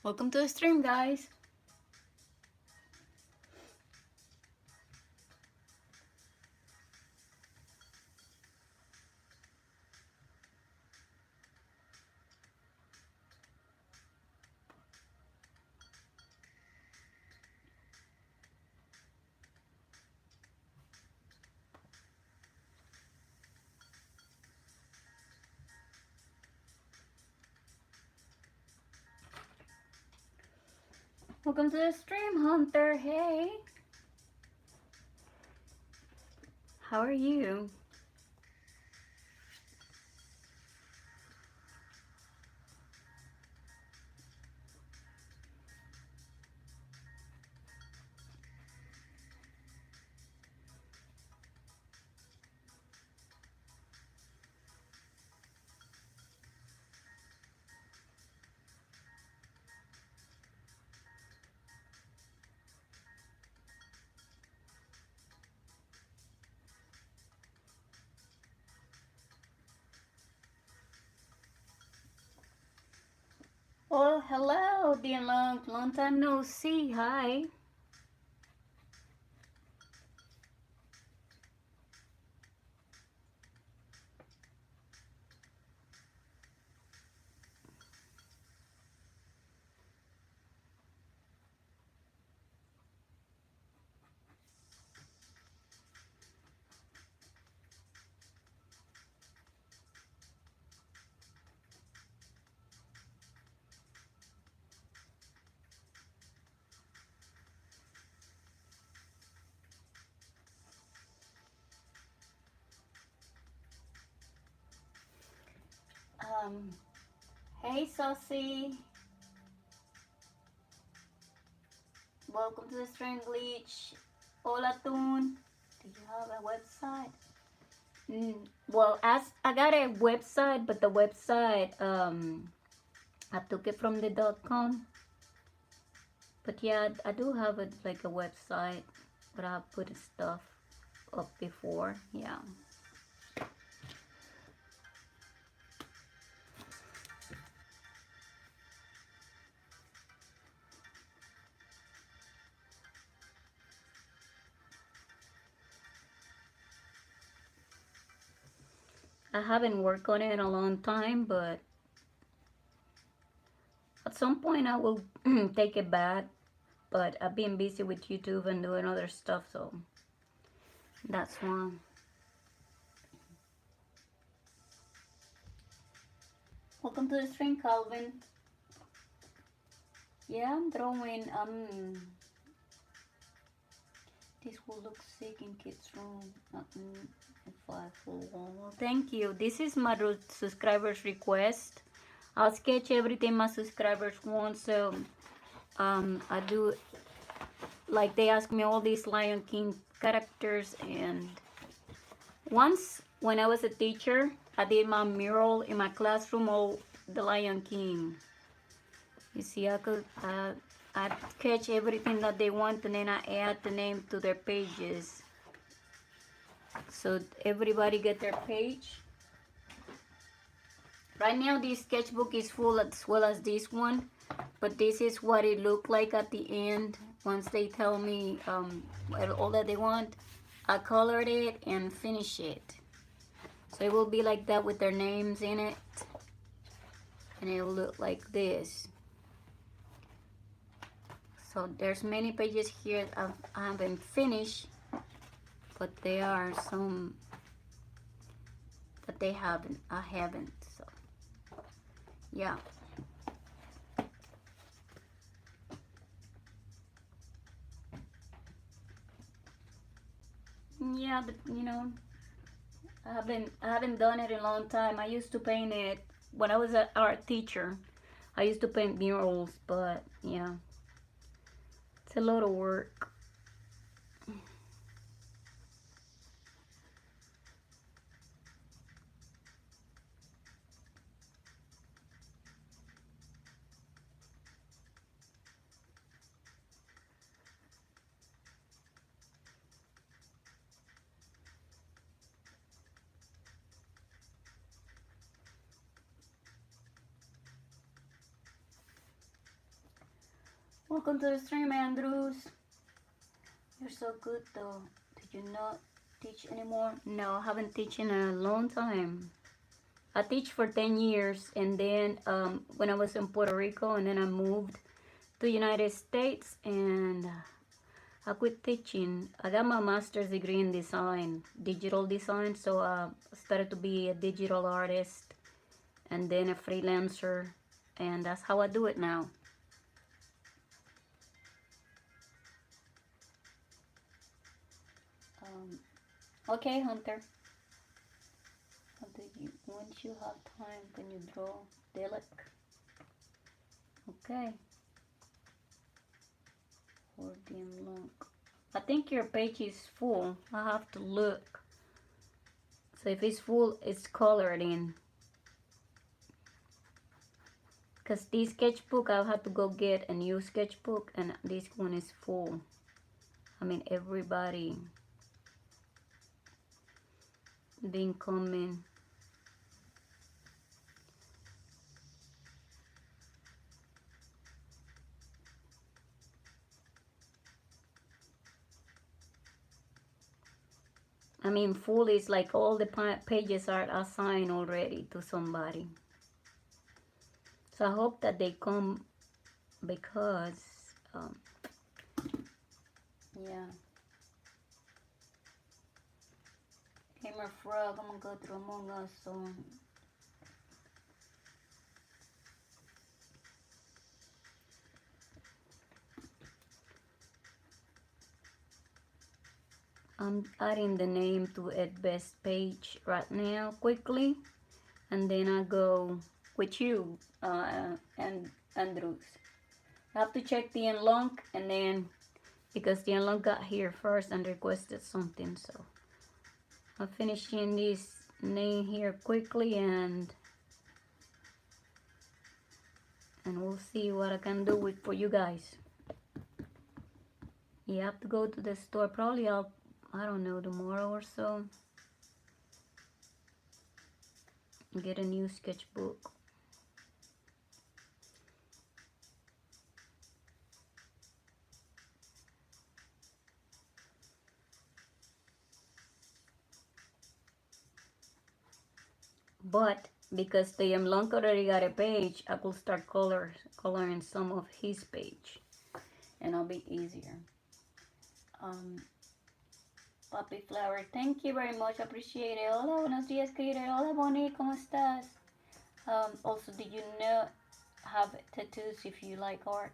Welcome to the stream, guys. Welcome to the stream, Hunter. Hey. How are you? Oh, hello, dear long time no see. Hi. Um, hey, Saucy. Welcome to the stream, Bleach. Hola, Tune. Do you have a website? Well, as I got a website, but the website, I took it from the .com. But yeah, I do have it like a website, but I put stuff up before. Yeah. I haven't worked on it in a long time, but at some point I will take it back. But I've been busy with YouTube and doing other stuff, so that's why. Welcome to the stream, Calvin. Yeah, I'm drawing. This will look sick in kids' room. If I full. Thank you. This is my subscribers' request. I'll sketch everything my subscribers want. So I do, like, they ask me all these Lion King characters, and once when I was a teacher, I did my mural in my classroom, all the Lion King. You see, I sketch everything that they want, and then I add the name to their pages. So everybody get their page. Right now this sketchbook is full as well as this one, but this is what it looked like at the end. Once they tell me all that they want, I colored it and finish it. So it will be like that with their names in it, and it will look like this. So there's many pages here I haven't finished, but there are some that I haven't. So yeah. Yeah, but you know, I haven't done it in a long time. I used to paint it when I was an art teacher. I used to paint murals, but yeah, it's a lot of work. Welcome to the stream, Andrews. You're so good though. Did you not teach anymore? No, I haven't teach in a long time. I teach for 10 years, and then when I was in Puerto Rico, and then I moved to United States, and I quit teaching. I got my master's degree in design, digital design, so I started to be a digital artist and then a freelancer, and that's how I do it now. Okay, Hunter. Once you have time, can you draw Delic? Okay. Accordion look. I think your page is full. I have to look. So if it's full, it's colored in. Because this sketchbook, I'll have to go get a new sketchbook, and this one is full. I mean, everybody been coming. I mean, full is like all the pages are assigned already to somebody. So I hope that they come because, yeah. Gamer Frog, I'm gonna go through Among Us, so. I'm adding the name to Ed Best page right now quickly, and then I go with you and Andrews. I have to check the unlock, and then because the unlock got here first and requested something, so I'm finishing this name here quickly, and we'll see what I can do with for you guys. You have to go to the store. Probably I don't know, tomorrow or so. Get a new sketchbook. But because the Blanc already got a page, I could start coloring some of his page, and it'll be easier. Puppy Flower, thank you very much, appreciate it. Hola, buenos días, querida. Hola, Bonnie, ¿cómo estás? Also, did you know have tattoos if you like art?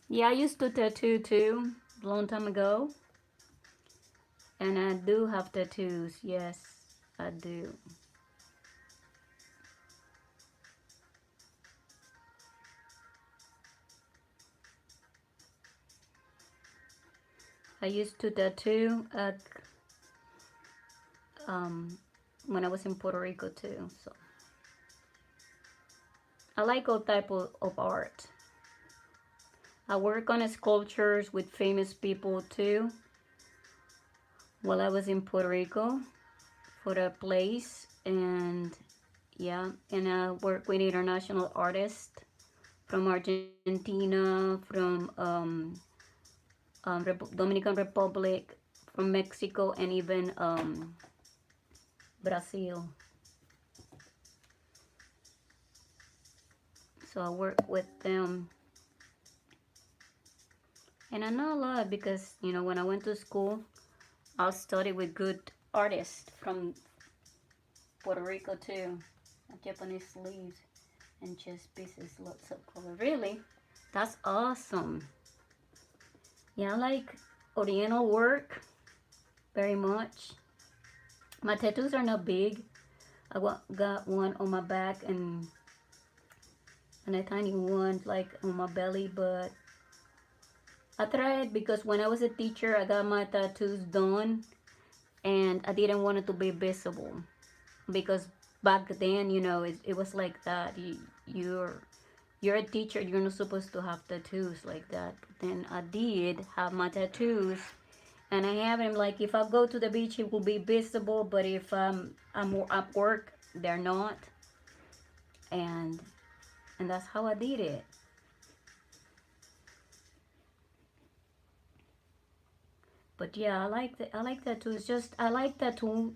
Yeah, I used to tattoo too, a long time ago. And I do have tattoos, yes, I do. I used to tattoo at when I was in Puerto Rico too, so I like all type of art. I work on sculptures with famous people too while I was in Puerto Rico for a place, and yeah, and I work with international artists from Argentina, from Dominican Republic, from Mexico, and even Brazil. So I work with them, and I know a lot because, you know, when I went to school, I studied with good artists from Puerto Rico too. Japanese sleeves and chest pieces, lots of color. Really? That's awesome. Yeah, I like Oriental work very much. My tattoos are not big. I got one on my back and a tiny one like on my belly, but I tried because when I was a teacher, I got my tattoos done, and I didn't want it to be visible because back then, you know, it was like that. You're a teacher, you're not supposed to have tattoos like that. But then I did have my tattoos, and I have them like if I go to the beach, it will be visible, but if I'm at work, they're not. And that's how I did it. But yeah, I like that too. It's just I like that too.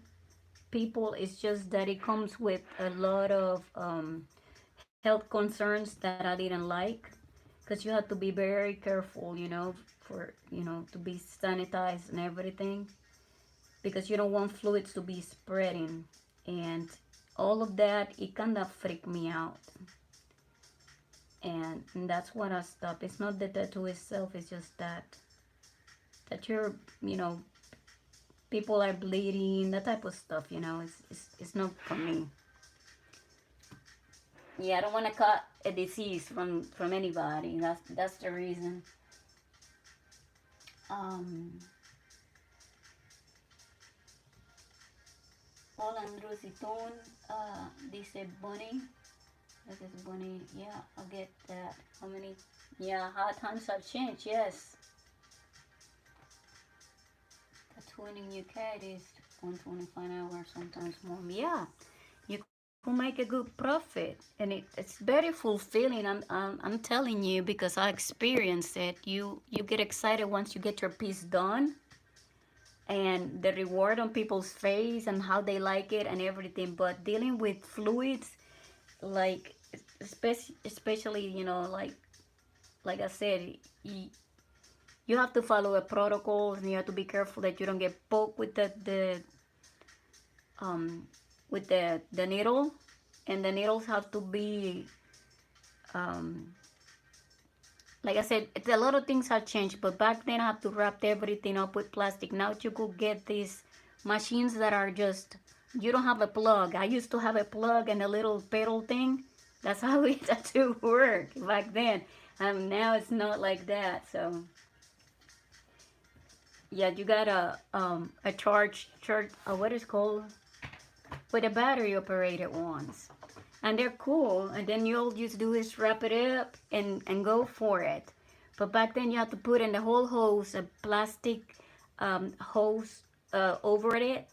People, it's just that it comes with a lot of health concerns that I didn't like, because you have to be very careful, for to be sanitized and everything, because you don't want fluids to be spreading, and all of that. It kind of freaked me out, and that's what I stopped. It's not the tattoo itself. It's just that you're, you know, people are bleeding, that type of stuff. It's not for me. Yeah, I don't want to cut a disease from anybody. That's the reason. Um, Hola Andrusitón, dice Bunny. This is Bunny. Yeah, I'll get that. How many? Yeah, how times have changed. Yes, tattooing in UK is 125 hours, sometimes more. Yeah, you could make a good profit, and it's very fulfilling. I'm telling you, because I experienced it. You get excited once you get your piece done, and the reward on people's face and how they like it and everything. But dealing with fluids, like especially, like I said, you have to follow the protocols, and you have to be careful that you don't get poked with the um with the needle, and the needles have to be um like I said, a lot of things have changed, but back then I have to wrap everything up with plastic. Now you could get these machines that are just, you don't have a plug. I used to have a plug and a little pedal thing. That's how it had to work back then. Now it's not like that. So yeah, you got a charge what is called, with a battery operated ones, and they're cool. And then you'll just do is wrap it up and go for it. But back then you had to put in the whole hose, a plastic hose over it,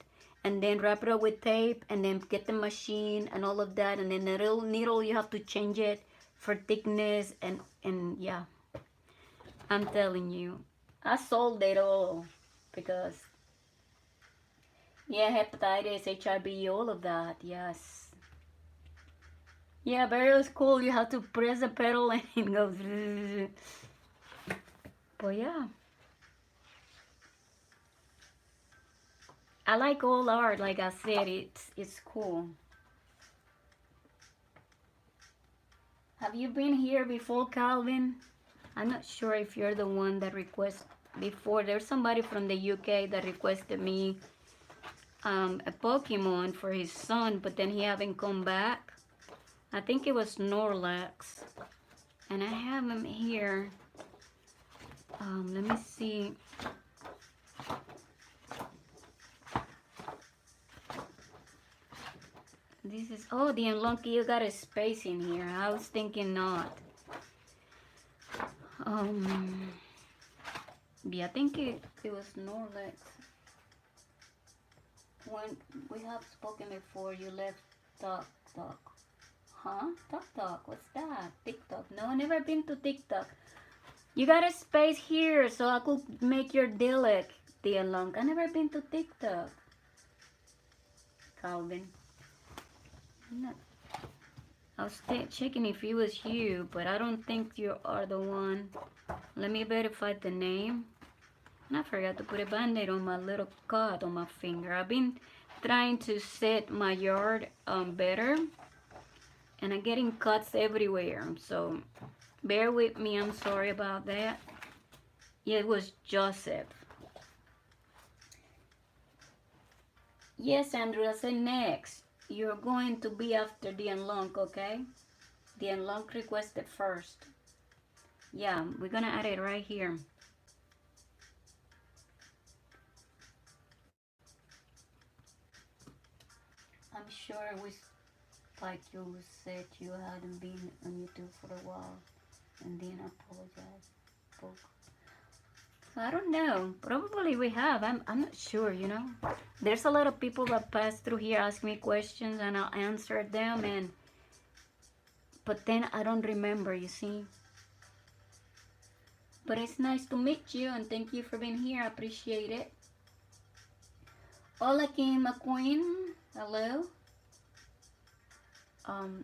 and then wrap it up with tape, and then get the machine and all of that, and then the little needle you have to change it for thickness, and yeah, I'm telling you, I sold it all, because yeah, hepatitis, HIV, all of that, yes. Yeah, but it was cool. You have to press the pedal and it goes. But yeah, I like all art. Like I said, it's cool. Have you been here before, Calvin? I'm not sure if you're the one that requested before. There's somebody from the UK that requested me a Pokemon for his son, but then he haven't come back. I think it was Snorlax, and I have him here. Let me see. This is, oh, the unlucky, you got a space in here. I was thinking not. Yeah, I think it was Snorlax. When we have spoken before, you left Talk. Huh? Talk. What's that? TikTok. No, I never been to TikTok. You got a space here so I could make your dilek, the long. I never been to TikTok. Calvin. I was checking if it was you, but I don't think you are the one. Let me verify the name. And I forgot to put a band-aid on my little cut on my finger. I've been trying to set my yard better, and I'm getting cuts everywhere. So bear with me. I'm sorry about that. Yeah, it was Joseph. Yes, Andrew, I said next. You're going to be after the unlock, okay? The unlock requested first. Yeah, we're gonna add it right here. I'm sure like you said you hadn't been on YouTube for a while, and then I apologize. So I don't know. Probably we have. I'm not sure. There's a lot of people that pass through here, ask me questions, and I'll answer them, but then I don't remember. You see. But it's nice to meet you, and thank you for being here. I appreciate it. Hola, Kim McQueen. Hello.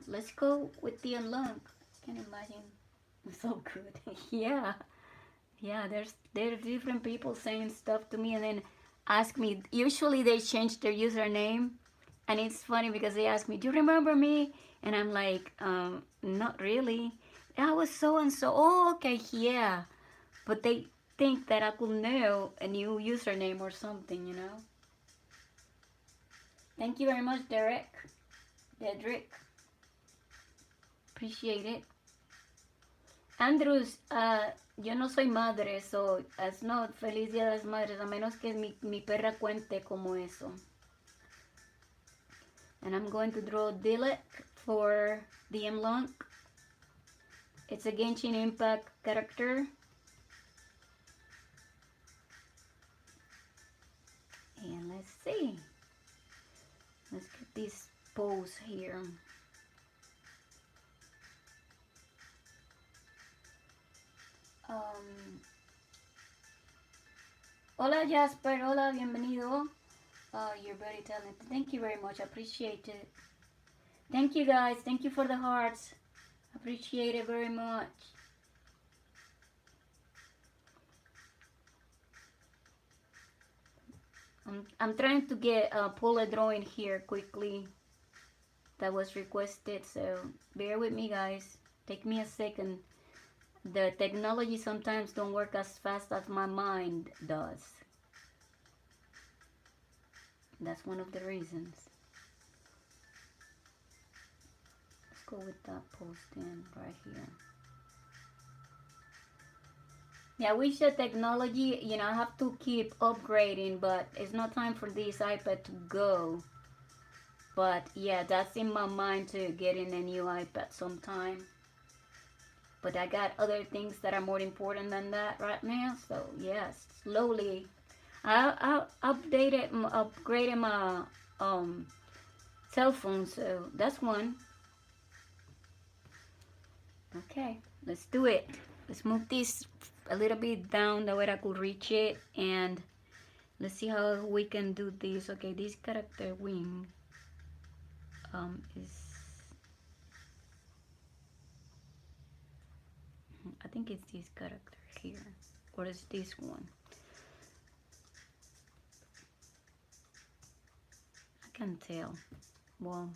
Let's go with the unlock. Can you imagine? So good. Yeah. Yeah, there's different people saying stuff to me and then ask me. Usually they change their username, and it's funny because they ask me, "Do you remember me?" And I'm like, "Not really. I was so and so." Oh, okay, yeah. But they think that I could know a new username or something, you know. Thank you very much, Dedrick. Appreciate it. Andrews, yo no soy madre, so it's not Feliz Día de las Madres, a menos que mi perra cuente como eso. And I'm going to draw Dilek for the M-Lunk. It's a Genshin Impact character. And let's see. Let's get this pose here. Hola Jasper, hola, bienvenido. You're very talented. Thank you very much. I appreciate it. Thank you guys. Thank you for the hearts. Appreciate it very much. I'm trying to get pull a drawing here quickly that was requested, so bear with me guys. Take me a second. The technology sometimes don't work as fast as my mind does. That's one of the reasons. Let's go with that post in right here. Yeah, I wish the technology, you know, I have to keep upgrading, but it's not time for this iPad to go. But yeah, that's in my mind to getting a new iPad sometime. But I got other things that are more important than that right now. So yes, slowly. I upgraded my cell phone, so that's one. Okay, let's do it. Let's move this a little bit down that way I could reach it, and let's see how we can do this. Okay, this character wing is, I think it's this character here, or is this one? I can't tell. Well,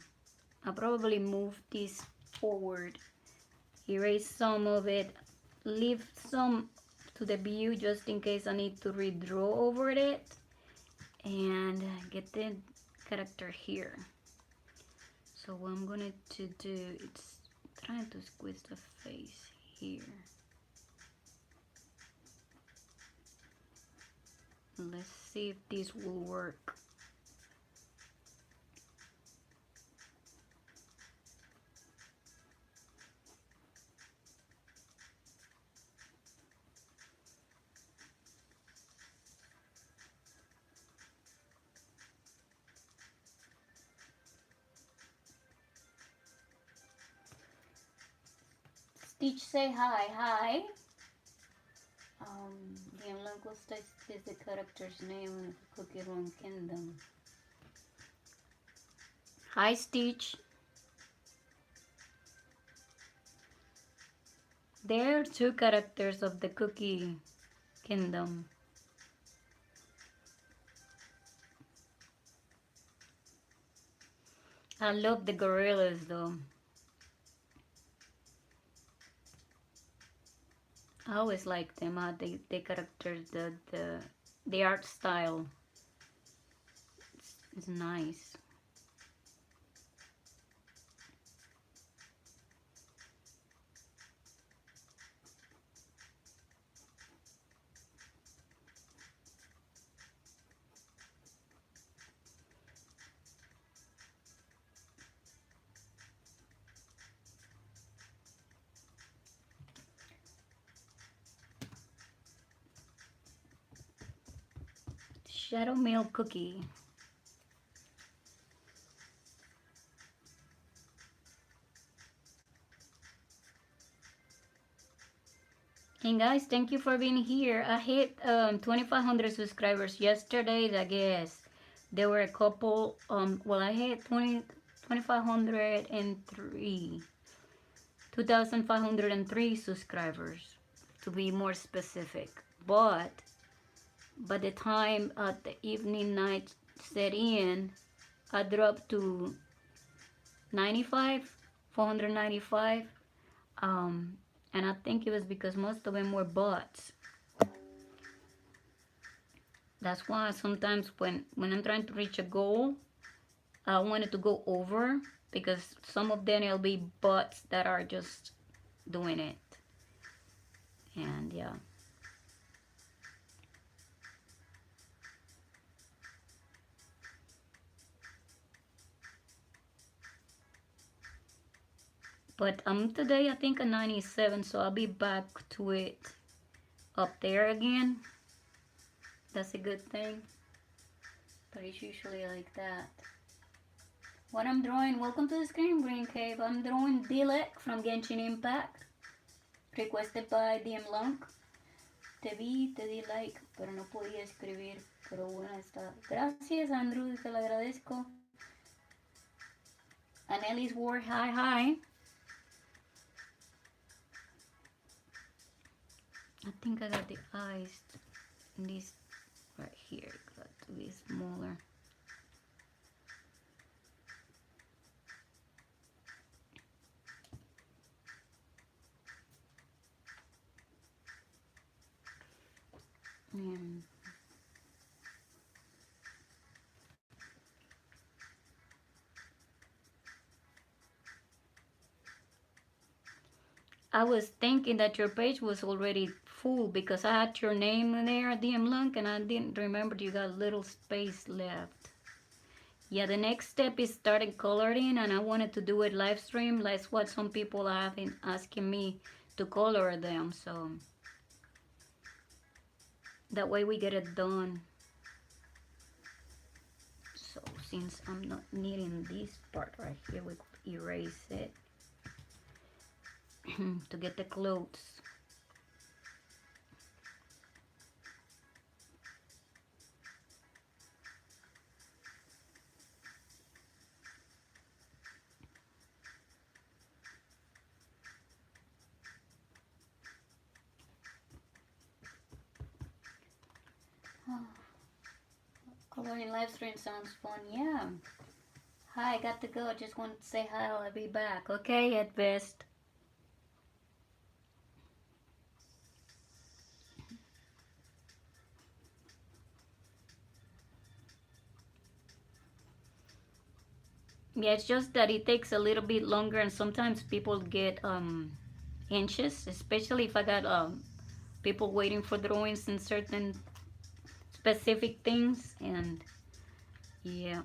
I'll probably move this forward, erase some of it, leave some to the view just in case I need to redraw over it, and get the character here. So what I'm going to do, it's trying to squeeze the face here. Let's see if this will work. Stitch, say hi. Hi. The Unlockable Stitch is the character's name in the Cookie Run Kingdom. Hi, Stitch. There are two characters of the Cookie Kingdom. I love the gorillas though. I always like them. The characters, the art style. It's nice. Shadow Milk Cookie. And guys, thank you for being here. I hit 2,500 subscribers yesterday, I guess. There were a couple, well, I hit 2,503. 2,503 subscribers, to be more specific. But by the time the evening night set in, I dropped to 95, 495. And I think it was because most of them were bots. That's why sometimes when I'm trying to reach a goal, I wanted to go over, because some of them will be bots that are just doing it. And yeah. But today I think a 97, so I'll be back to it up there again. That's a good thing. But it's usually like that. What I'm drawing, welcome to the screen, Green Cave. I'm drawing Dilek from Genshin Impact, requested by DM Lunk. Te vi, te di like, pero no podía escribir, pero buena está. Gracias, Andrew, te lo agradezco. Annelies Ward, hi, hi. I think I got the eyes in this right here. Got to be smaller. And I was thinking that your page was already full because I had your name in there, DM Lunk, and I didn't remember you got a little space left. Yeah, the next step is starting coloring, and I wanted to do it live stream. That's what some people have been asking me to color them, so that way we get it done. So since I'm not needing this part right here, we could erase it to get the clothes. Coloring live stream sounds fun, yeah. Hi, got to go. I just wanted to say hi. I'll be back. Okay, at best. Yeah, it's just that it takes a little bit longer, and sometimes people get anxious, especially if I got people waiting for drawings in certain specific things, and yeah.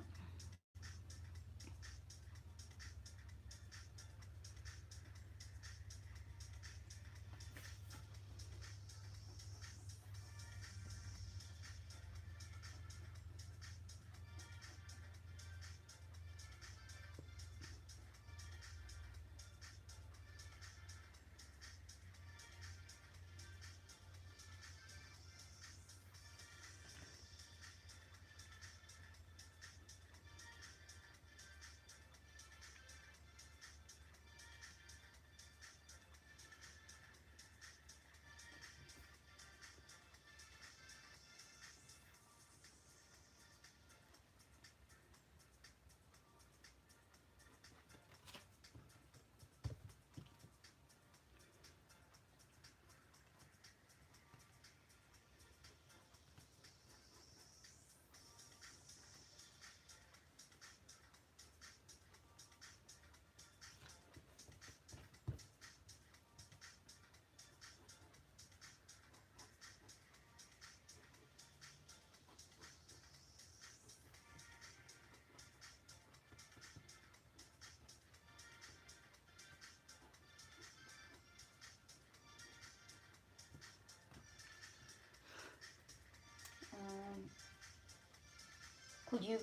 Could you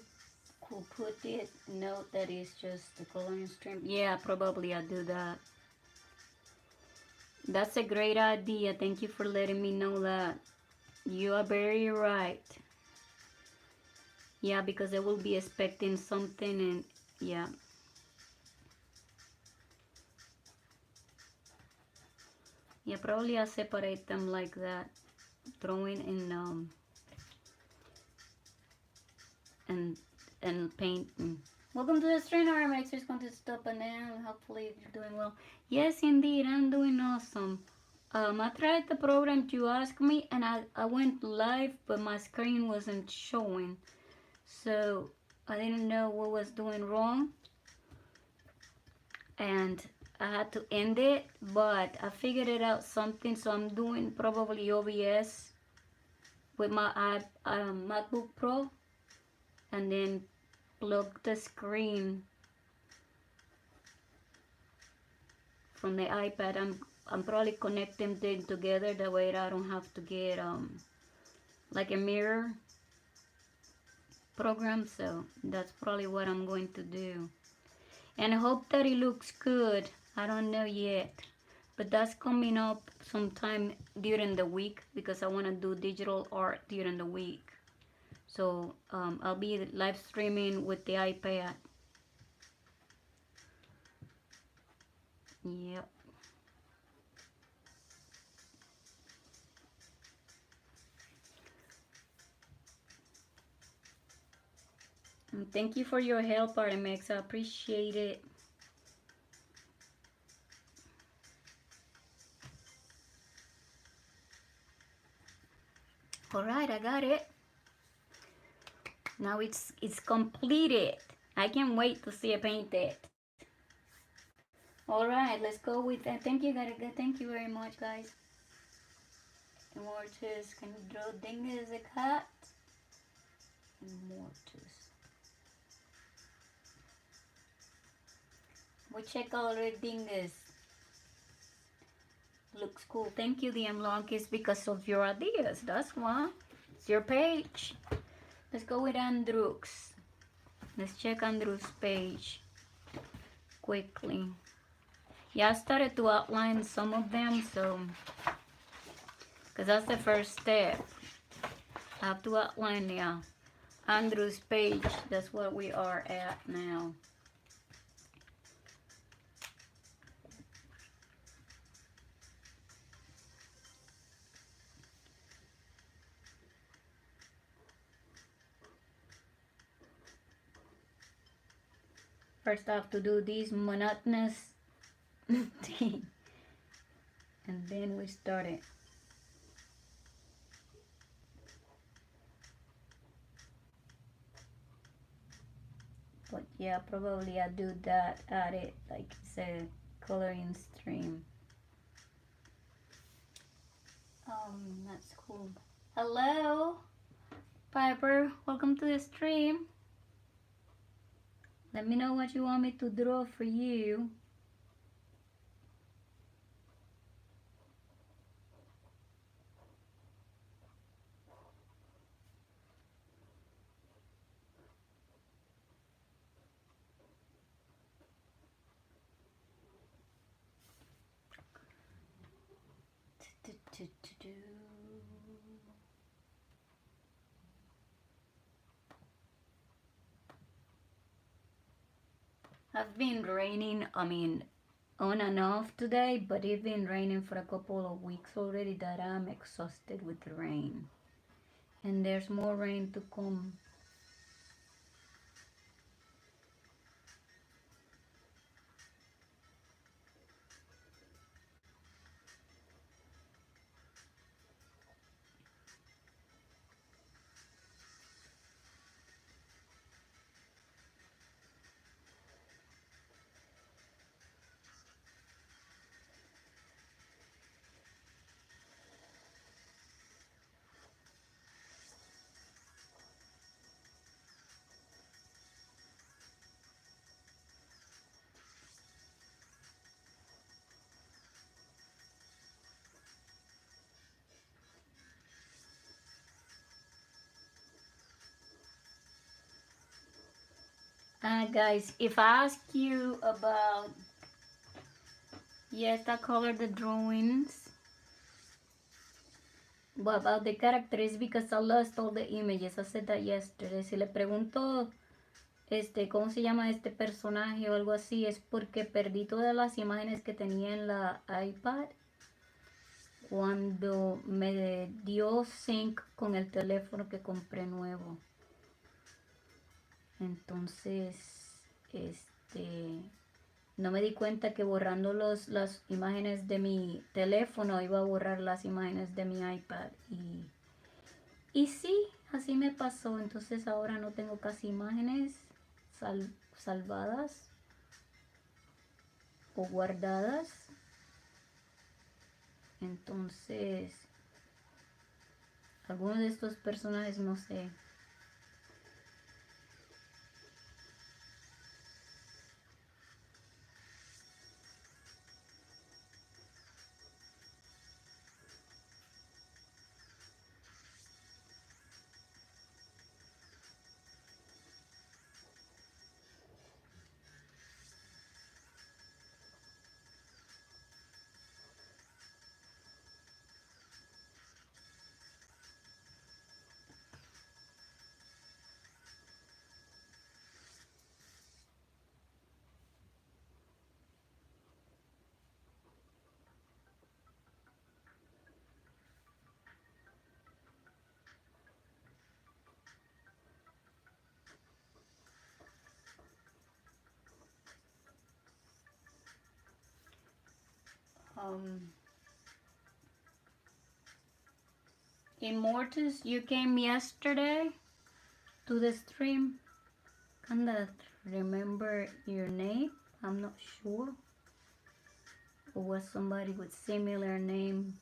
put it note that it's just the coloring stream? Yeah, probably I'll do that. That's a great idea. Thank you for letting me know that. You are very right. Yeah, because I will be expecting something and yeah. Yeah, probably I'll separate them like that. Throwing in and painting. Welcome to the stream. Our mixer is going to stop and then hopefully you're doing well. Yes, indeed, I'm doing awesome. I tried the program you asked me and I went live, but my screen wasn't showing. So I didn't know what was doing wrong. And I had to end it, but I figured it out something. So I'm doing probably OBS with my MacBook Pro and then plug the screen from the iPad. I'm probably connecting them together that way I don't have to get like a mirror program. So that's probably what I'm going to do, and I hope that it looks good. I don't know yet, but that's coming up sometime during the week because I want to do digital art during the week. So I'll be live streaming with the iPad. Yep. And thank you for your help, Artemex. I appreciate it. All right, I got it. Now it's completed. I can't wait to see it painted. All right, let's go with that. Thank you, guys. Thank you very much, guys. Mortis, can you draw Dingus a cat? Mortis. We check already Dingus. Looks cool. Thank you, DM Long. It's because of your ideas. That's why. It's your page. Let's go with Andrew's. Let's check Andrew's page quickly. Yeah, I started to outline some of them, so because that's the first step. I have to outline, yeah, Andrew's page. That's what we are at now. First I have to do these monotonous thing, and then we start it. But yeah, probably I do that, add it like it's a coloring stream. That's cool. Hello, Piper. Welcome to the stream. Let me know what you want me to draw for you. I've been raining, I mean, on and off today, but it's been raining for a couple of weeks already that I'm exhausted with the rain. And there's more rain to come. Guys, if I ask you about Yes, I colored the drawings. But about the characters, because I lost all the images. I said that yesterday. Si le pregunto cómo se llama este personaje o algo así, es porque perdí todas las imágenes que tenía en la iPad cuando me dio sync con el teléfono que compré nuevo. Entonces, no me di cuenta que borrando las imágenes de mi teléfono iba a borrar las imágenes de mi iPad. Y sí, así me pasó. Entonces ahora no tengo casi imágenes salvadas o guardadas. Entonces, algunos de estos personajes no sé. Immortus, you came yesterday to the stream. Can't remember your name. I'm not sure. Or was somebody with similar name?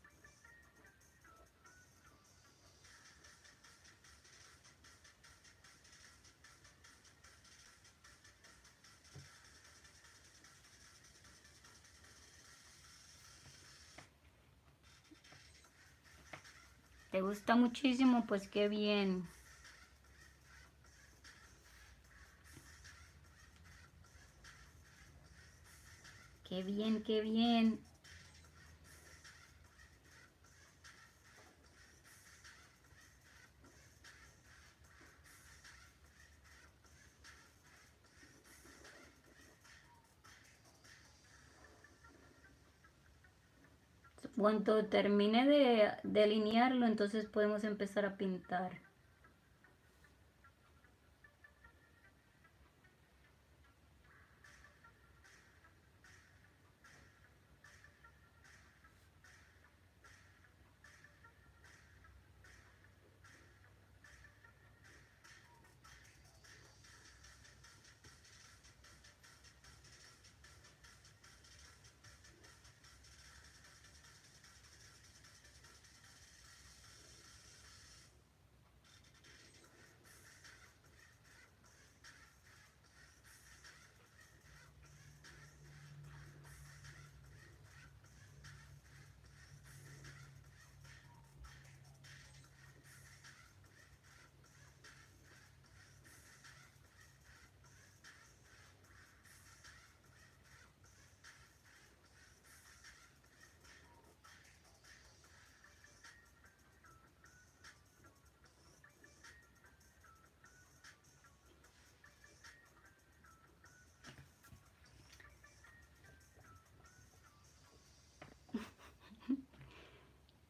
¿Te gusta muchísimo? Pues qué bien. Qué bien, qué bien. Cuando termine de delinearlo, entonces podemos empezar a pintar.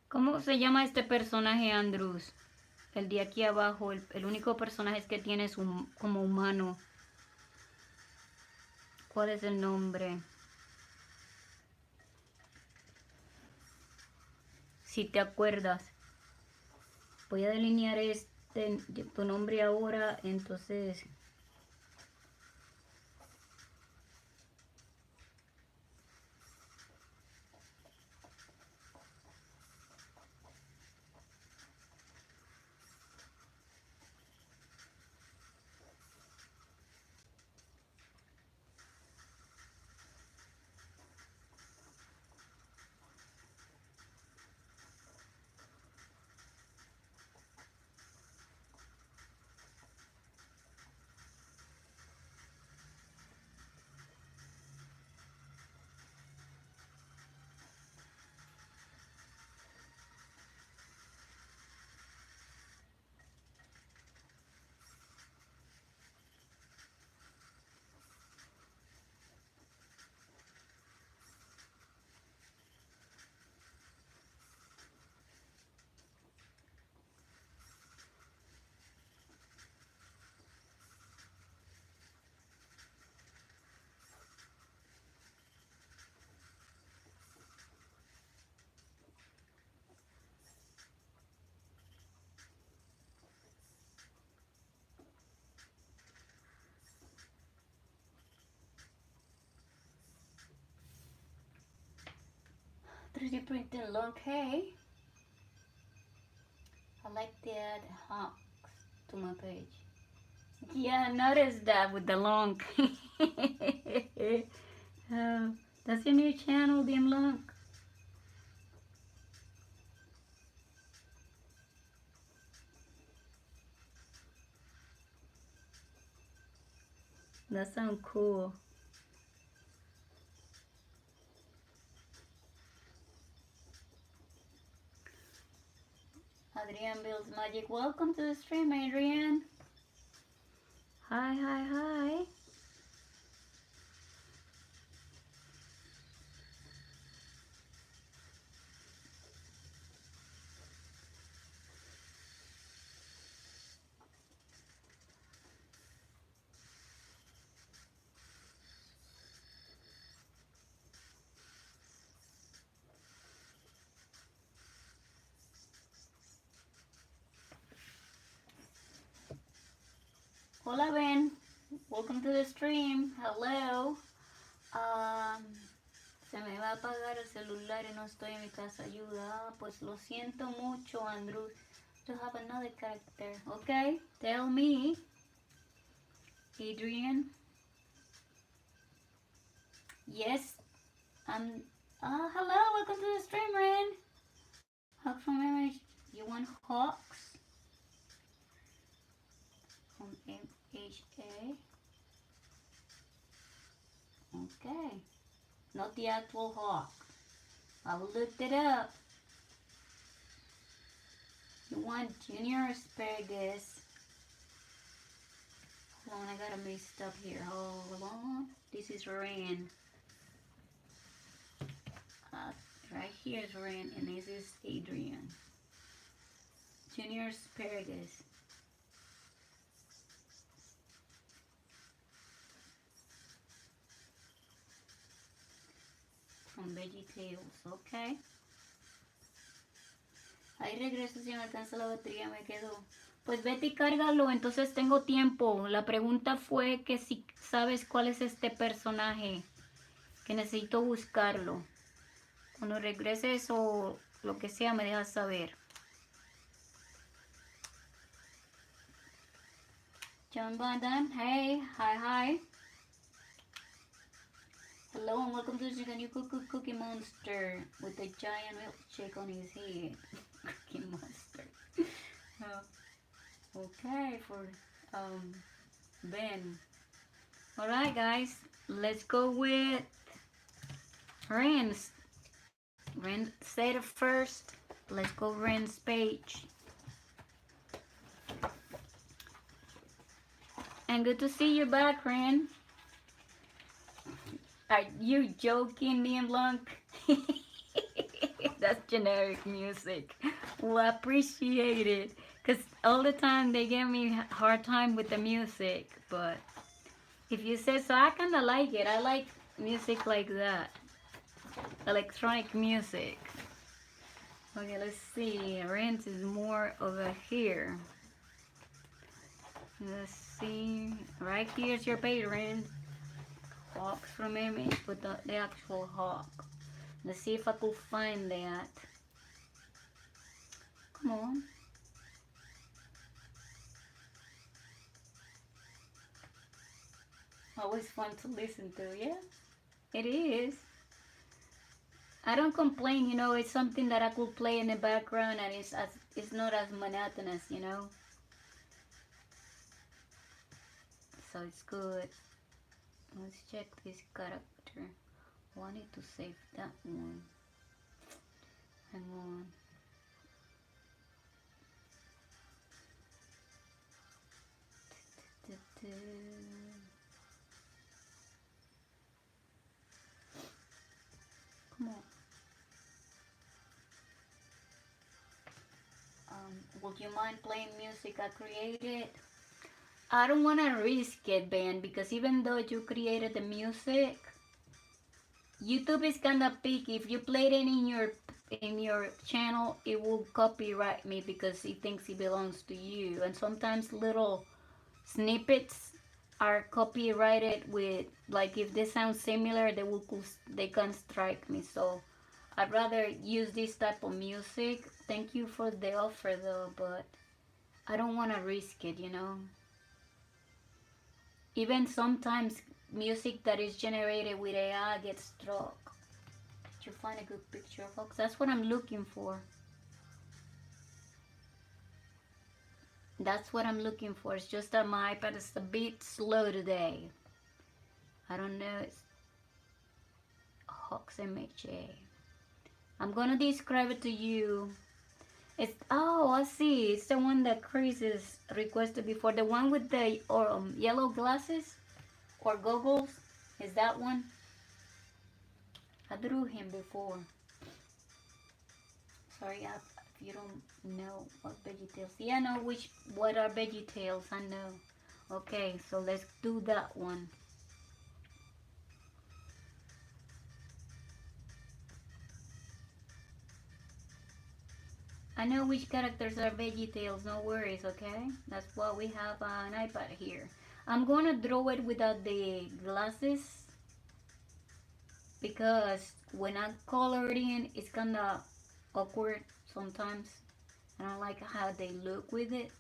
¿Cómo se llama este personaje, Andrews? El de aquí abajo, el único personaje que tiene es como humano. ¿Cuál es el nombre? Si te acuerdas. Voy a delinear tu nombre ahora, entonces... 3D printing look. Hey, I like to add hawks to my page. Yeah, I noticed that with the long. uh, that's your new channel, Dim Long. That sounds cool. Adrian builds magic. Welcome to the stream, Adrian. Hi, hi, hi. Hola, Ben. Welcome to the stream. Hello. Se me va a apagar el celular y no estoy en mi casa. Ayuda. Pues lo siento mucho, Andrew. To have another character. Okay, tell me, Adrian. Yes. I'm. Hello. Welcome to the stream, Ren. Hawks from Image. You want Hawks from MHA? Okay. Not the actual hawk. I looked it up. You want Junior Asparagus. Hold on, I got a mixed up here. Hold on. This is Ren. Right here is Ren, and this is Adrian. Junior Asparagus. From VeggieTales, okay. Ahí regreso si me alcanza la batería, me quedo. Pues vete y cárgalo, entonces tengo tiempo. La pregunta fue que si sabes cuál es este personaje, que necesito buscarlo. Cuando regreses o lo que sea, me dejas saber. John Bandan, hey, hi. Hello and welcome to the new Cookie Monster with a giant milkshake on his head. Cookie Monster. Okay, for Ben. Alright guys, let's go with Ren's. Ren said it first. Let's go Ren's page. And good to see you back, Ren. Are you joking, Liam Blanc? That's generic music. Well, I appreciate it. Because all the time they give me a hard time with the music. But if you say so, I kind of like it. I like music like that. Electronic music. Okay, let's see. Rent is more over here. Let's see. Right here's your page, Rent. Hawks from image with the actual hawk. Let's see if I could find that. Come on. Always fun to listen to, yeah? It is. I don't complain, you know, it's something that I could play in the background and it's not as monotonous, you know? So it's good. Let's check this character. Oh, I need to save that one. Hang on. Come on. Would you mind playing music I created? I don't want to risk it, Ben, because even though you created the music, YouTube is kind of picky. If you played it in your channel, it will copyright me because it thinks it belongs to you. And sometimes little snippets are copyrighted with, like, if they sound similar, they can strike me. So I'd rather use this type of music. Thank you for the offer though, but I don't want to risk it, you know. Even sometimes music that is generated with AI gets struck. Did you find a good picture, folks? That's what I'm looking for. That's what I'm looking for. It's just that my iPad is a bit slow today. I don't know. It's Hawks MHA. I'm gonna describe it to you. It's, oh, I see. It's the one that Chris is requested before. The one with the yellow glasses or goggles. Is that one? I drew him before. Sorry, if you don't know what VeggieTales. Yeah, I know what are VeggieTales. I know. Okay, so let's do that one. I know which characters are VeggieTales, no worries, okay? That's why we have an iPad here. I'm gonna draw it without the glasses because when I color it in, it's kinda awkward sometimes. I don't like how they look with it.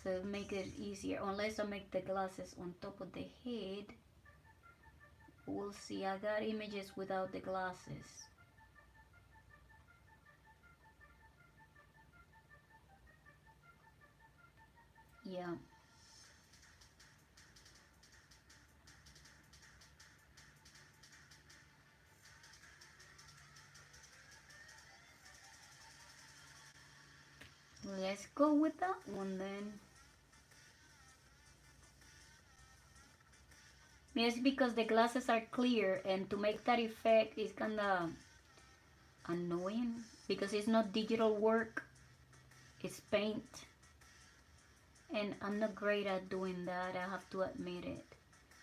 So make it easier, unless I make the glasses on top of the head. We'll see. I got images without the glasses. Yeah. Let's go with that one then. Yes, because the glasses are clear, and to make that effect is kinda annoying because it's not digital work, it's paint. And I'm not great at doing that, I have to admit it.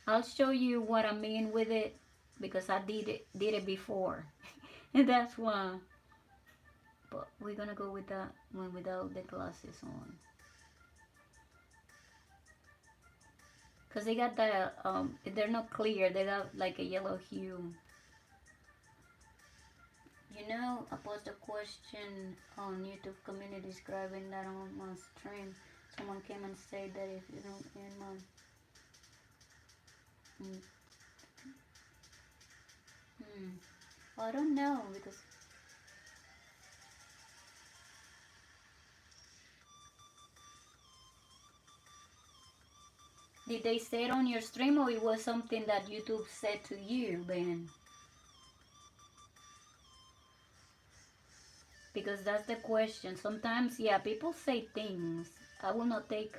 I'll show you what I mean with it because I did it before. And that's why. But we're gonna go with that one without the glasses on. Because they got that, they're not clear, they got like a yellow hue. You know, I posted a question on YouTube community describing that on my stream. Someone came and said that if you don't earn my... Well, I don't know because... Did they say it on your stream or it was something that YouTube said to you, Ben? Because that's the question. Sometimes, yeah, people say things. I will not pay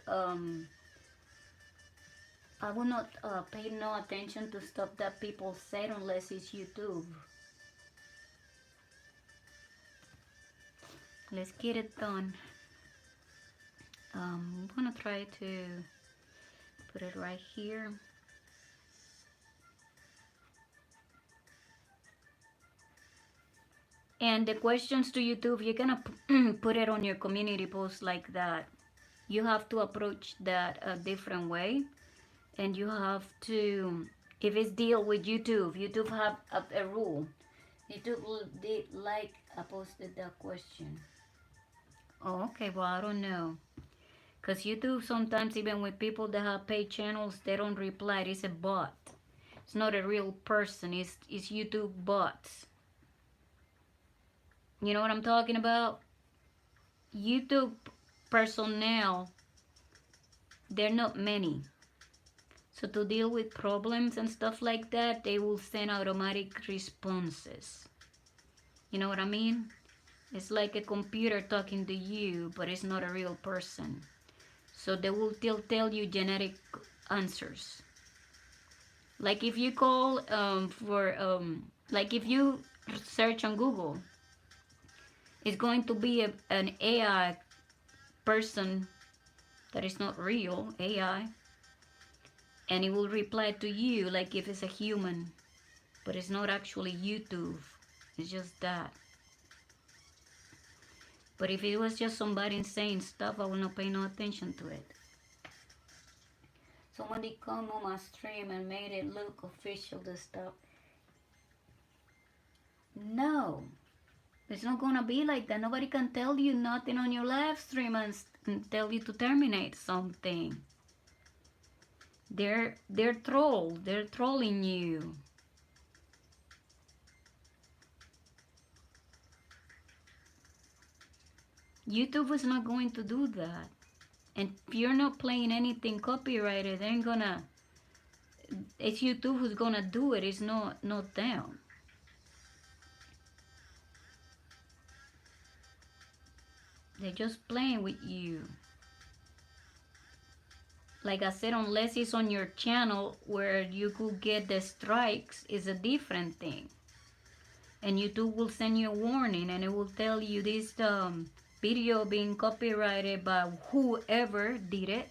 no attention to stuff that people said unless it's YouTube. Let's get it done. I'm gonna try to put it right here. And the questions to YouTube, you're gonna put it on your community post like that. You have to approach that a different way, and you have to, if it's deal with YouTube have a rule. YouTube did like I posted that question. Oh, okay. Well, I don't know, cause YouTube sometimes even with people that have paid channels, they don't reply. It's a bot. It's not a real person. It's YouTube bots. You know what I'm talking about? YouTube personnel, they're not many. So to deal with problems and stuff like that, they will send automatic responses. You know what I mean? It's like a computer talking to you, but it's not a real person. So they will tell you generic answers. Like if you call like if you search on Google, it's going to be an AI person that is not real, AI, and it will reply to you like if it's a human, but it's not actually YouTube. It's just that. But if it was just somebody saying stuff, I will not pay no attention to it. Somebody come on my stream and made it look official, the stuff. No, it's not gonna be like that. Nobody can tell you nothing on your live stream and tell you to terminate something. They're trolls. They're trolling you. YouTube is not going to do that. And if you're not playing anything copyrighted, they ain't gonna. It's YouTube who's gonna do it. It's not them. They're just playing with you. Like I said, unless it's on your channel where you could get the strikes, is a different thing. And YouTube will send you a warning, and it will tell you this video being copyrighted by whoever did it,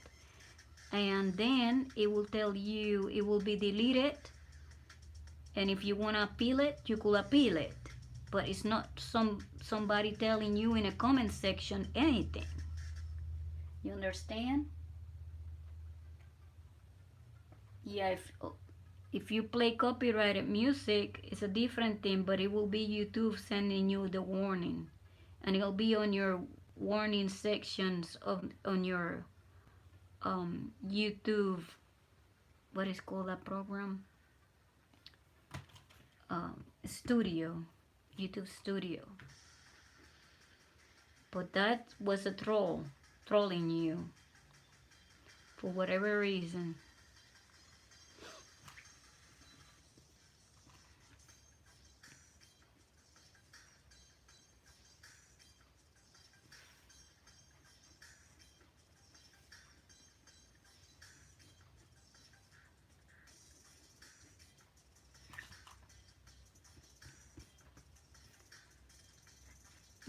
and then it will tell you it will be deleted, and if you want to appeal it, you could appeal it. But it's not somebody telling you in a comment section anything. You understand? Yeah, if you play copyrighted music, it's a different thing, but it will be YouTube sending you the warning, and it'll be on your warning sections on your YouTube. What is called that program? Studio, YouTube Studio. But that was a troll trolling you for whatever reason.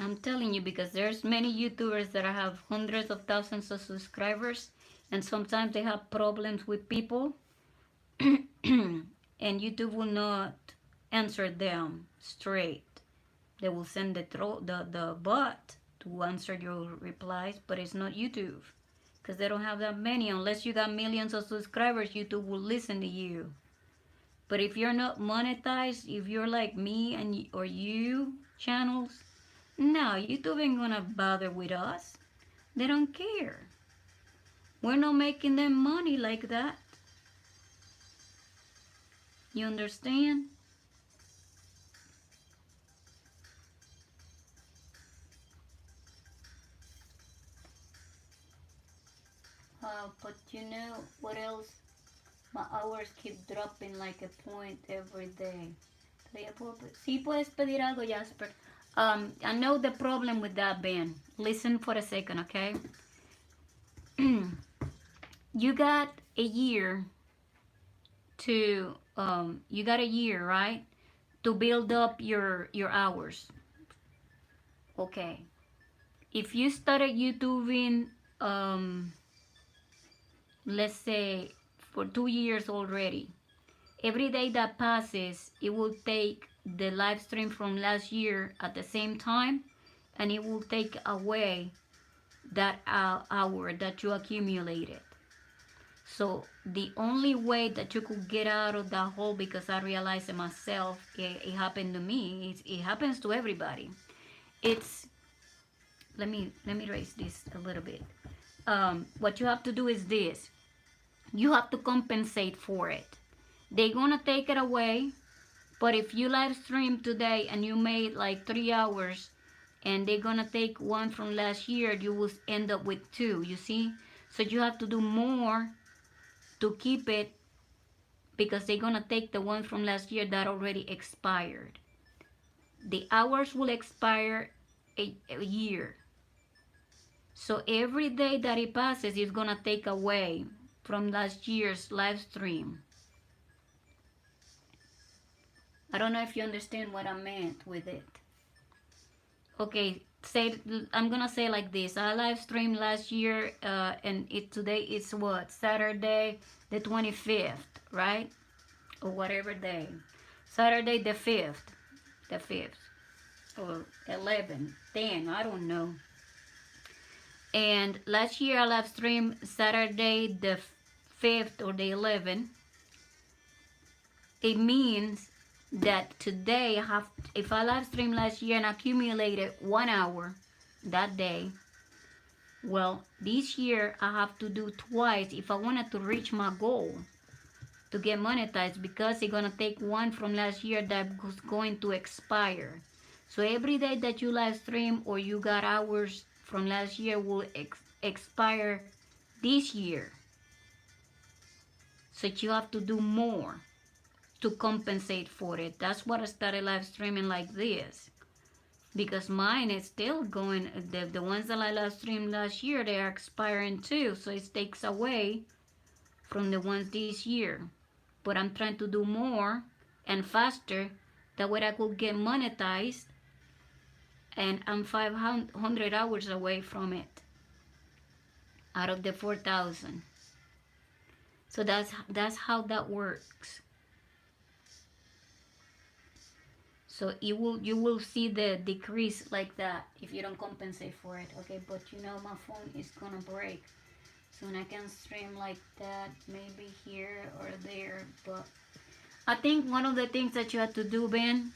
I'm telling you, because there's many YouTubers that have hundreds of thousands of subscribers, and sometimes they have problems with people, and YouTube will not answer them straight. They will send the bot to answer your replies, but it's not YouTube, because they don't have that many. Unless you got millions of subscribers, YouTube will listen to you. But if you're not monetized, if you're like me and or you channels, no, YouTube ain't gonna bother with us. They don't care. We're not making them money like that. You understand? But you know what else? My hours keep dropping like a point every day. Sí puedes pedir algo, Jasper. I know the problem with that, Ben. Listen for a second, okay? You got a year to, you got a year, right? To build up your hours. Okay. If you started YouTubing, let's say for 2 years already, every day that passes, it will take the live stream from last year at the same time, and it will take away that hour that you accumulated. So the only way that you could get out of that hole, because I realized it myself, it happened to me, it happens to everybody. It's, let me raise this a little bit. What you have to do is this. You have to compensate for it. They're gonna take it away, but if you live stream today and you made like 3 hours, and they're gonna take one from last year, you will end up with 2, you see? So you have to do more to keep it, because they're gonna take the one from last year that already expired. The hours will expire a year. So every day that it passes is gonna take away from last year's live stream. I don't know if you understand what I meant with it. Okay, I'm gonna say like this. I live streamed last year, and today is what, Saturday the 25th, right? Or whatever day. Saturday the 5th, or 11, 10, I don't know. And last year I live streamed Saturday the 5th or the 11th. It means that today if I live stream last year and accumulated 1 hour that day, well, this year I have to do twice if I wanted to reach my goal to get monetized, because it's gonna take one from last year that was going to expire. So every day that you live stream or you got hours from last year will expire this year. So you have to do more to compensate for it. That's what I started live streaming like this. Because mine is still going, the ones that I live streamed last year, they are expiring too. So it takes away from the ones this year. But I'm trying to do more and faster. That way I could get monetized. And I'm 500 hours away from it out of the 4,000. So that's how that works. So you will see the decrease like that if you don't compensate for it. Okay, but you know my phone is gonna break. Soon I can stream like that, maybe here or there. But I think one of the things that you have to do, Ben,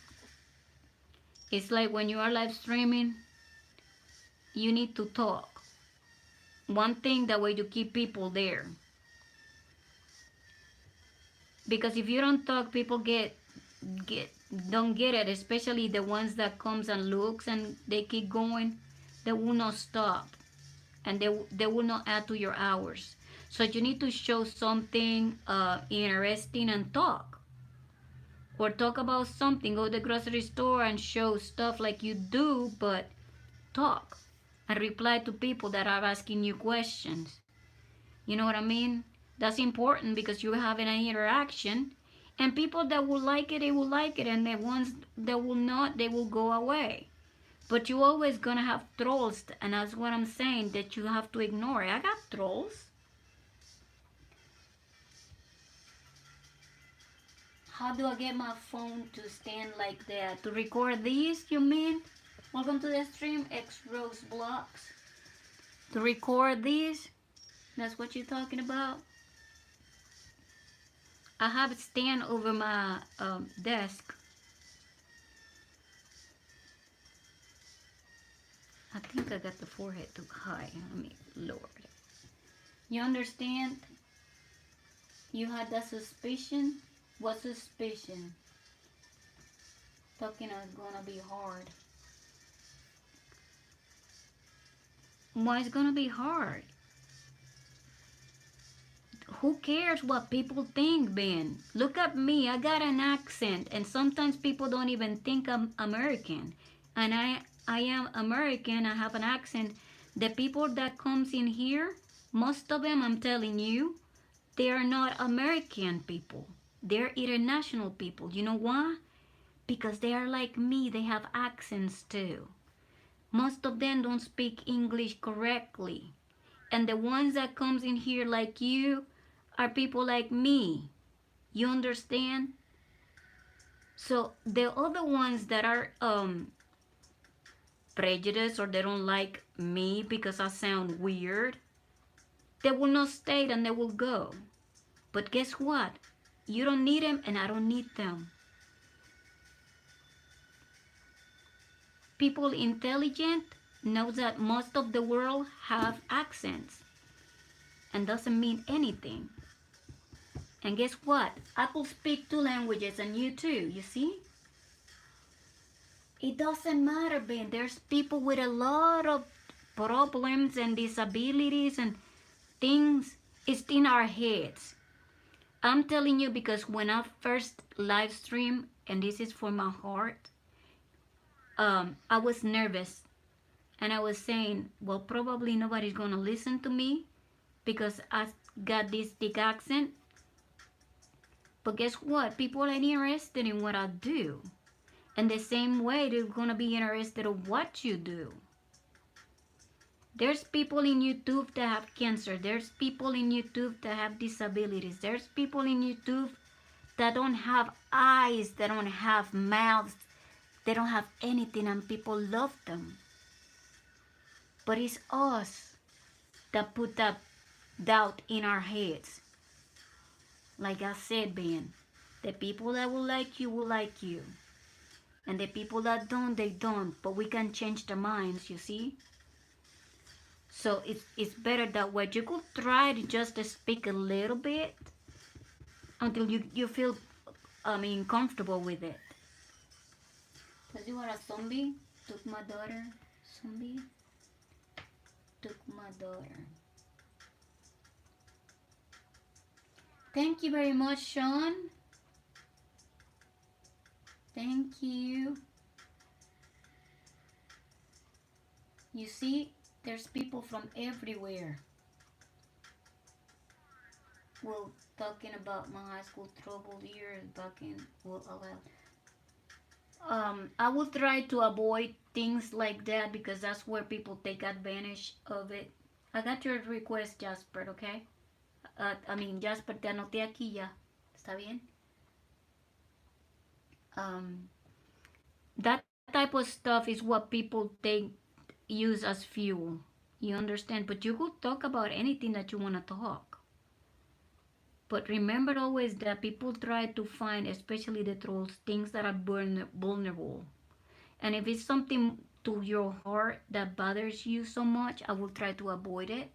is like when you are live streaming, you need to talk. One thing, that way you keep people there. Because if you don't talk, people get don't get it, especially the ones that comes and looks and they keep going. They will not stop, and they will not add to your hours. So you need to show something interesting and talk, or talk about something. Go to the grocery store and show stuff like you do, but talk and reply to people that are asking you questions. You know what I mean? That's important because you're having an interaction, and people that will like it, they will like it, and the ones that will not, they will go away. But you always gonna have trolls, and that's what I'm saying, that you have to ignore. I got trolls. How do I get my phone to stand like that? To record these, you mean? Welcome to the stream, X Rose Blocks. To record these? That's what you're talking about? I have it stand over my desk. I think I got the forehead too high. Let me lower it. You understand? You had that suspicion? What suspicion? Talking is gonna be hard. Why it's gonna be hard? Who cares what people think, Ben? Look at me. I got an accent, and sometimes people don't even think I'm American. And I am American. I have an accent. The people that comes in here, most of them, I'm telling you, they are not American people. They're international people. You know why? Because they are like me. They have accents too. Most of them don't speak English correctly. And the ones that comes in here like you are people like me. You understand? So the other ones that are prejudiced, or they don't like me because I sound weird, they will not stay and they will go. But guess what? You don't need them and I don't need them. People intelligent know that most of the world have accents and doesn't mean anything. And guess what? I could speak 2 languages and you too, you see? It doesn't matter, Ben. There's people with a lot of problems and disabilities and things. It's in our heads. I'm telling you, because when I first live stream, and this is for my heart, I was nervous. And I was saying, well, probably nobody's gonna listen to me because I got this thick accent. But guess what? People are interested in what I do. And the same way, they're gonna be interested in what you do. There's people in YouTube that have cancer. There's people in YouTube that have disabilities. There's people in YouTube that don't have eyes, that don't have mouths, they don't have anything, and people love them. But it's us that put that doubt in our heads. Like I said, Ben, The people that will like you. And the people that don't, they don't. But we can change their minds, you see? So it's better that way. You could try to just speak a little bit until you feel, I mean, comfortable with it. Does you are a zombie? Took my daughter. Zombie took my daughter. Thank you very much, Sean. Thank you. You see, there's people from everywhere. Well, talking about my high school troubled years back in, well, I will try to avoid things like that because that's where people take advantage of it. I got your request, Jasper, okay? I mean, Jasper, te anoté aquí ya. ¿Está bien? That type of stuff is what people take use as fuel. You understand? But you could talk about anything that you want to talk. But remember always that people try to find, especially the trolls, things that are vulnerable. And if it's something to your heart that bothers you so much, I will try to avoid it.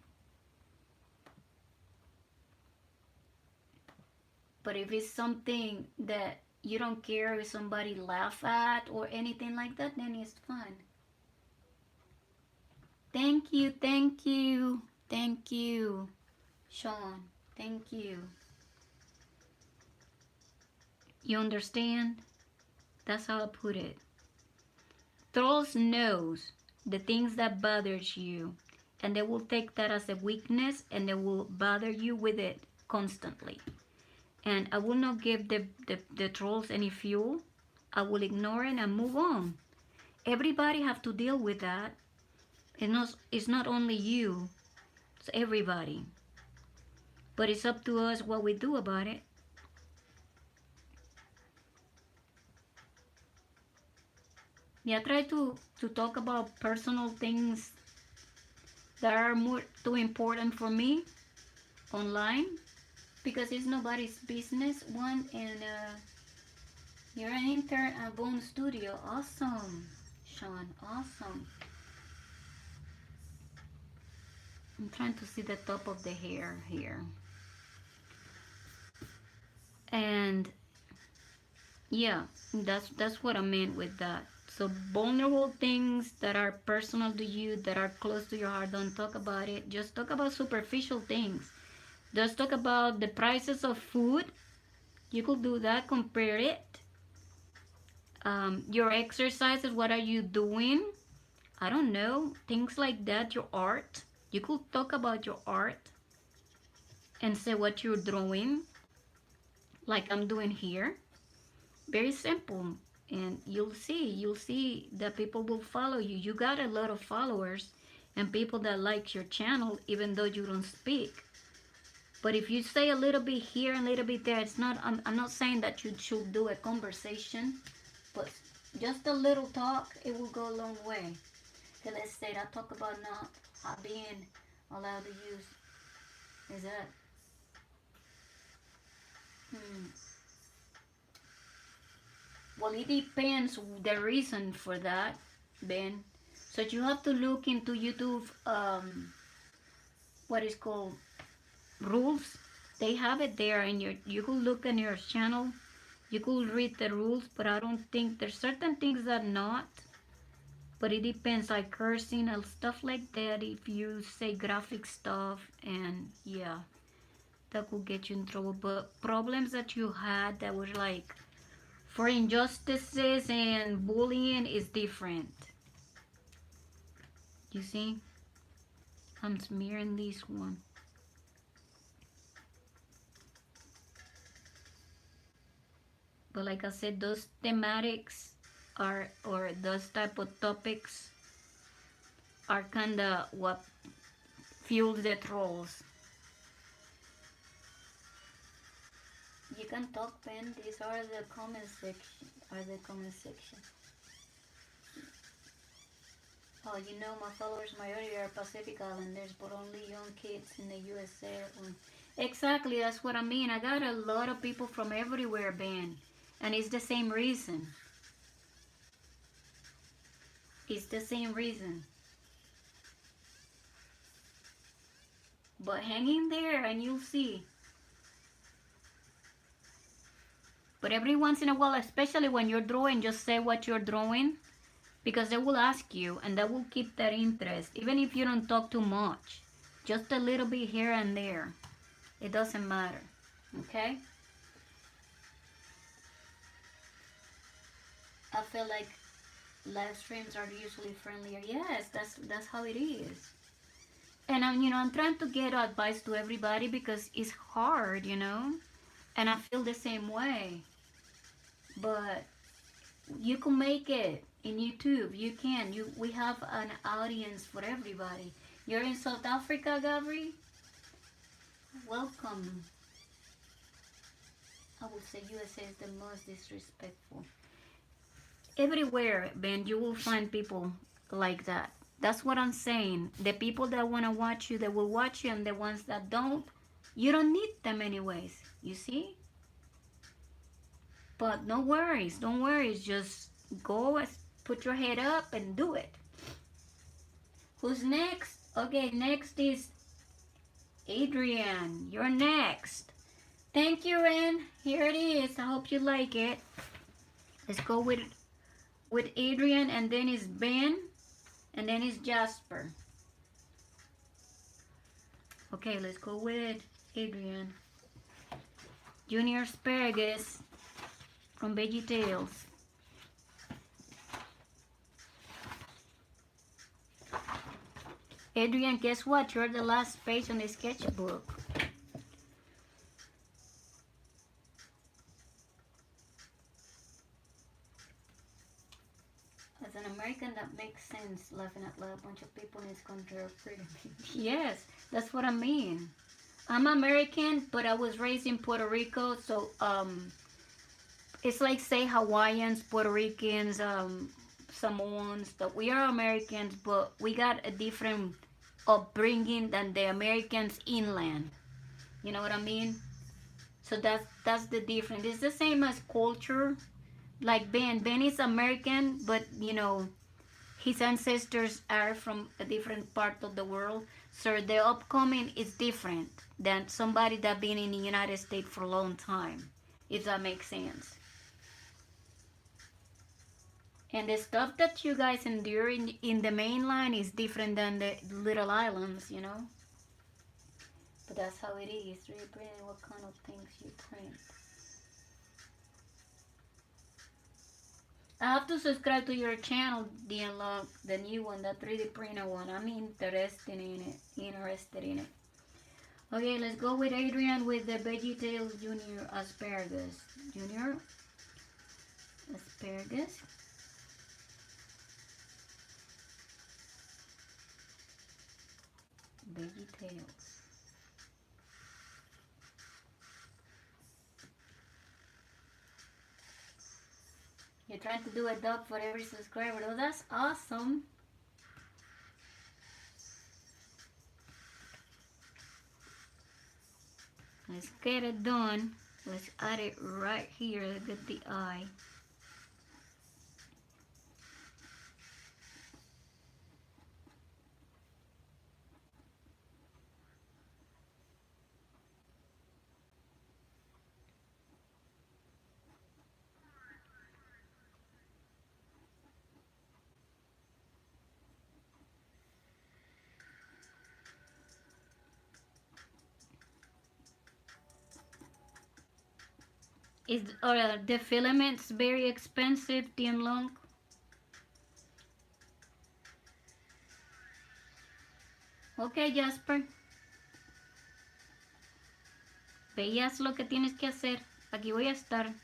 But if it's something that you don't care if somebody laugh at or anything like that, then it's fine. Thank you, thank you, thank you, Sean. Thank you. You understand? That's how I put it. Trolls knows the things that bothers you, and they will take that as a weakness and they will bother you with it constantly. And I will not give the trolls any fuel. I will ignore it and move on. Everybody have to deal with that. It's not only you, it's everybody. But it's up to us what we do about it. Yeah, try to talk about personal things that are more too important for me online because it's nobody's business. One and you're an intern at Bone Studio. Awesome, Sean. Awesome. I'm trying to see the top of the hair here. And yeah, that's what I meant with that. So vulnerable things that are personal to you, that are close to your heart, don't talk about it. Just talk about superficial things. Just talk about the prices of food. You could do that, compare it. Your exercises, what are you doing? I don't know, things like that, your art. You could talk about your art and say what you're drawing, like I'm doing here. Very simple. And you'll see that people will follow you. You got a lot of followers and people that like your channel even though you don't speak. But if you say a little bit here and a little bit there, it's not, I'm not saying that you should do a conversation, but just a little talk, it will go a long way. Okay, let's say I talk about not being allowed to use, is that, well, it depends the reason for that, Ben. So you have to look into YouTube, what is called rules. They have it there, and you could look in your channel. You could read the rules, but I don't think there's certain things that not. But it depends, like cursing and stuff like that. If you say graphic stuff, and yeah, that could get you in trouble. But problems that you had that were like for injustices and bullying is different. You see? I'm smearing this one. But like I said, those thematics are, or those type of topics are kinda what fuels the trolls. You can talk, Ben. These are the comment section. Oh, you know, my followers majority are Pacific Islanders, but only young kids in the USA. Exactly, that's what I mean. I got a lot of people from everywhere, Ben. And it's the same reason. It's the same reason. But hang in there and you'll see. But every once in a while, especially when you're drawing, just say what you're drawing, because they will ask you and that will keep that interest. Even if you don't talk too much, just a little bit here and there. It doesn't matter. Okay? I feel like live streams are usually friendlier. Yes, that's how it is. And I'm trying to get advice to everybody because it's hard. And I feel the same way. But you can make it in YouTube. You can. We have an audience for everybody. You're in South Africa, Gabri? Welcome. I would say USA is the most disrespectful. Everywhere, Ben, you will find people like that. That's what I'm saying. The people that want to watch you, they will watch you, and the ones that don't, you don't need them anyways. You see? But no worries, don't worry. Just go, put your head up, and do it. Who's next? Okay, next is Adrian. You're next. Thank you, Ren. Here it is. I hope you like it. Let's go with Adrian, and then it's Ben, and then it's Jasper. Okay, let's go with Adrian. Junior Asparagus from Veggie Tales. Adrian, guess what? You're the last page on the sketchbook. As an American, that makes sense. Laughing out loud, a bunch of people in this country are pretty big. Yes, that's what I mean. I'm American, but I was raised in Puerto Rico, so it's like, say, Hawaiians, Puerto Ricans, Samoans, that we are Americans, but we got a different upbringing than the Americans inland. You know what I mean? So that's the difference. It's the same as culture. Like Ben. Ben is American, but his ancestors are from a different part of the world. So the upcoming is different than somebody that been in the United States for a long time, if that makes sense. And the stuff that you guys endure in the mainland is different than the little islands. But that's how it is. Really print what kind of things you print. I have to subscribe to your channel, Dianlog, the new one, that 3D printer one. I'm interested in it. Okay, let's go with Adrian with the Veggie Tales Junior Asparagus. Junior Asparagus. Veggie Tales. You're trying to do a dub for every subscriber. Oh, that's awesome. Let's get it done. Let's add it right here. Look at the eye. Are the filaments very expensive, Tien Long? Ok, Jasper. Ve y haz lo que tienes que hacer. Aquí voy a estar.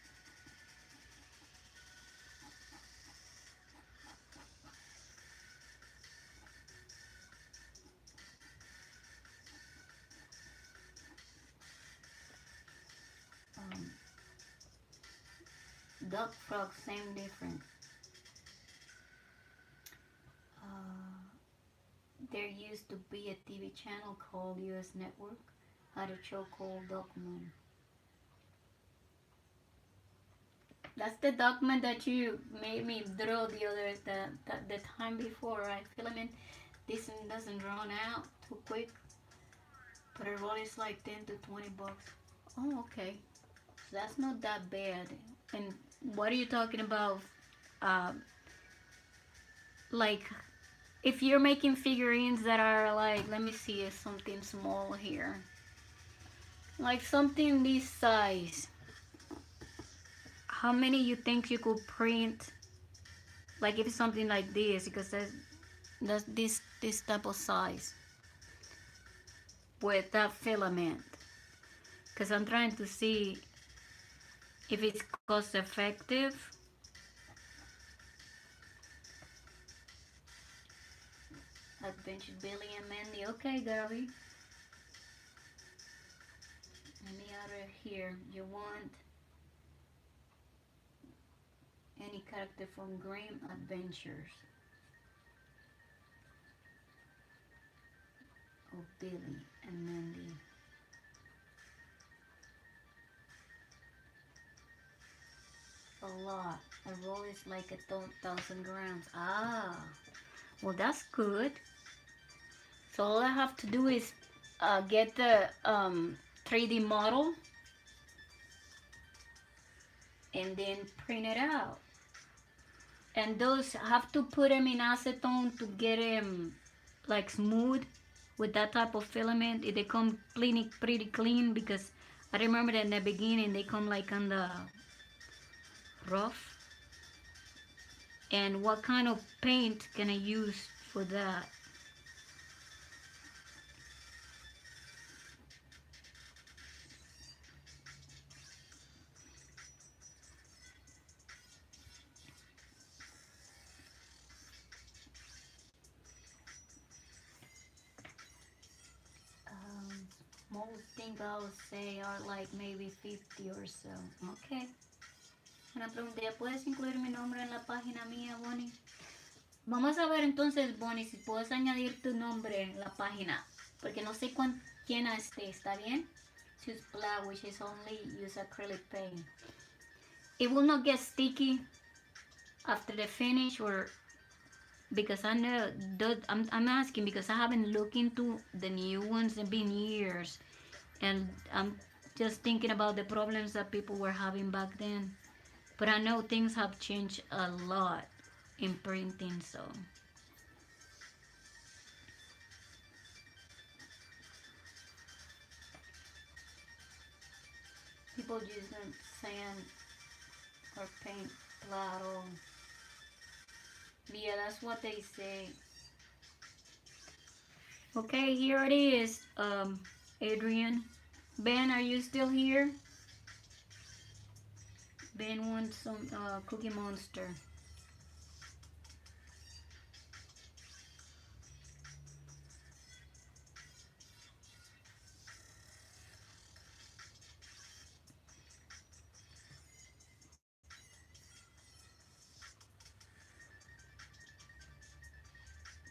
Duck frog, same different. There used to be a TV channel called US Network. How to charcoal document. That's the document that you made me draw the time before, right? Filament. This one doesn't run out too quick, but it runs like 10 to 20 bucks. Oh, okay. So that's not that bad. And what are you talking about? Um, like, if you're making figurines that are like, let me see, something small here. Like something this size. How many you think you could print? Like if it's something like this, because that's this type of size with that filament. Because I'm trying to see if it's cost effective. Adventure Billy and Mandy. Okay, Gabby. Any other here you want? Any character from Grimm Adventures? Oh, Billy and Mandy. A lot. A roll is like 1,000 grams. Ah, well that's good. So all I have to do is get the 3D model and then print it out. And those have to put them in acetone to get them like smooth with that type of filament. They come pretty clean, because I remember that in the beginning they come like on the rough. And what kind of paint can I use for that? Most things I would say are like maybe 50 or so. Okay. Una pregunta, ¿ya puedes incluir mi nombre en la página mía, Bonnie? Vamos a ver entonces, Bonnie, si puedes añadir tu nombre en la página. Porque no sé quién esté, ¿está bien? Choose black, which is only use acrylic paint. It will not get sticky after the finish, or because I know I'm asking because I haven't looked into the new ones. It's been years, and I'm just thinking about the problems that people were having back then. But I know things have changed a lot in printing, so. People using sand or paint claro. Yeah, that's what they say. Okay, here it is, Adrian. Ben, are you still here? Ben wants some Cookie Monster.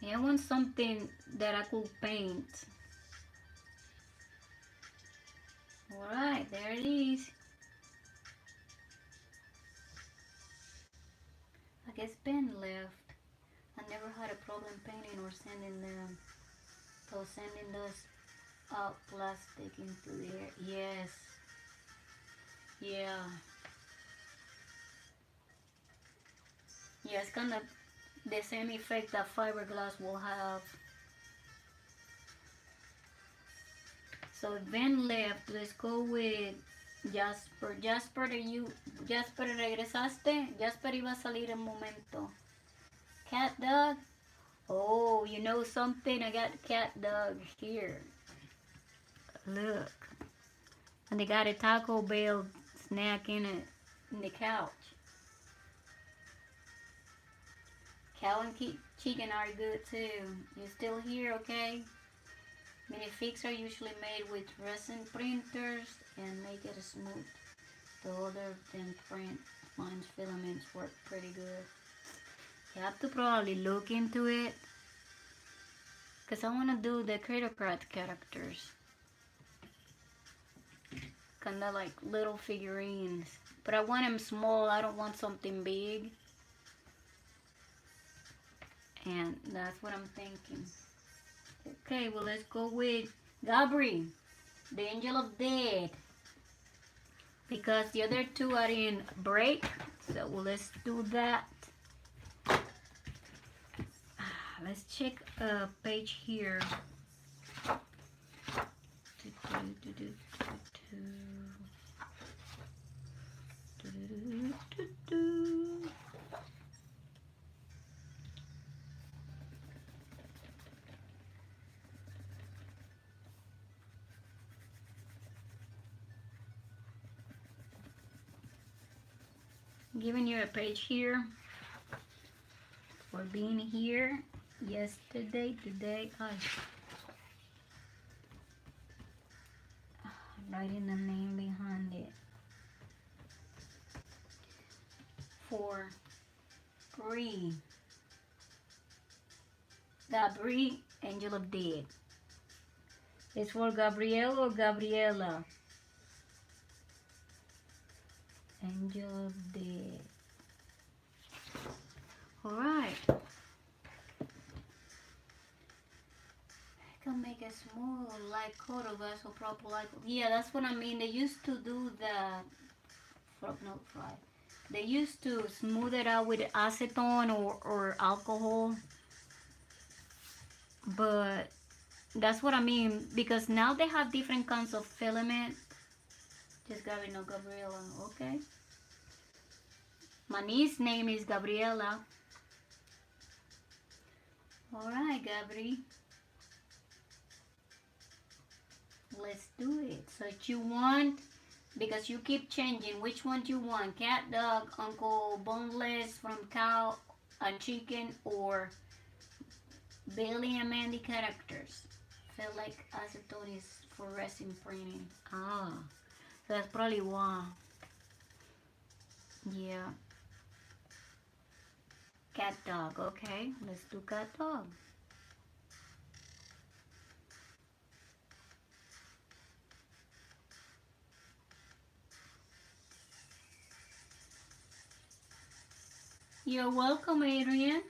Yeah, I want something that I could paint. Alright, there it is. I guess Ben left. I never had a problem painting or sending them. So sending those out plastic into there. Yes. Yeah. Yeah, it's kind of the same effect that fiberglass will have. So Ben left. Let's go with Jasper. Jasper, regresaste. Jasper iba a salir en momento. Cat dog. Oh, you know something? I got cat dog here. Look. And they got a Taco Bell snack in it, in the couch. Cow and chicken are good too. You still here, okay? Minifigs are usually made with resin printers and make it smooth. The other than print lines filaments work pretty good. You have to probably look into it, because I want to do the Crittercrats characters. kind of like little figurines. But I want them small. I don't want something big. And that's what I'm thinking. Okay, well, let's go with Gabri, the Angel of Death. Because the other two are in break. So well, let's do that. Let's check a page here. Giving you a page here for being here yesterday, today. I'm writing the name behind it. For Bree, Gabri, Angel of Death. It's for Gabriel or Gabriela. Angel of Death. Alright. I can make it smooth like Cordova, so proper like. Yeah, that's what I mean. They used to do that. Not fry. They used to smooth it out with acetone or alcohol. But that's what I mean. Because now they have different kinds of filament. Just Gabriela, Gabriela. Okay. My niece's name is Gabriela. Alright, Gabri. Let's do it. So you want, because you keep changing, which one do you want? Cat, dog, uncle, boneless from cow and chicken, or Billy and Mandy characters? Feel like acetone is for resin printing. Ah, so that's probably why. Yeah. Cat dog, okay. Let's do cat dog. You're welcome, Adrian.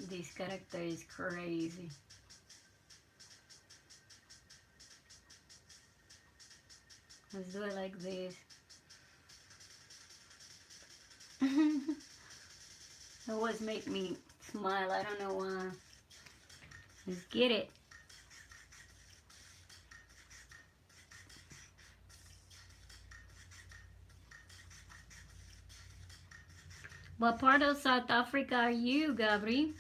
This character is crazy. Let's do it like this. It always make me smile. I don't know why. Let's get it. What part of South Africa are you, Gabri?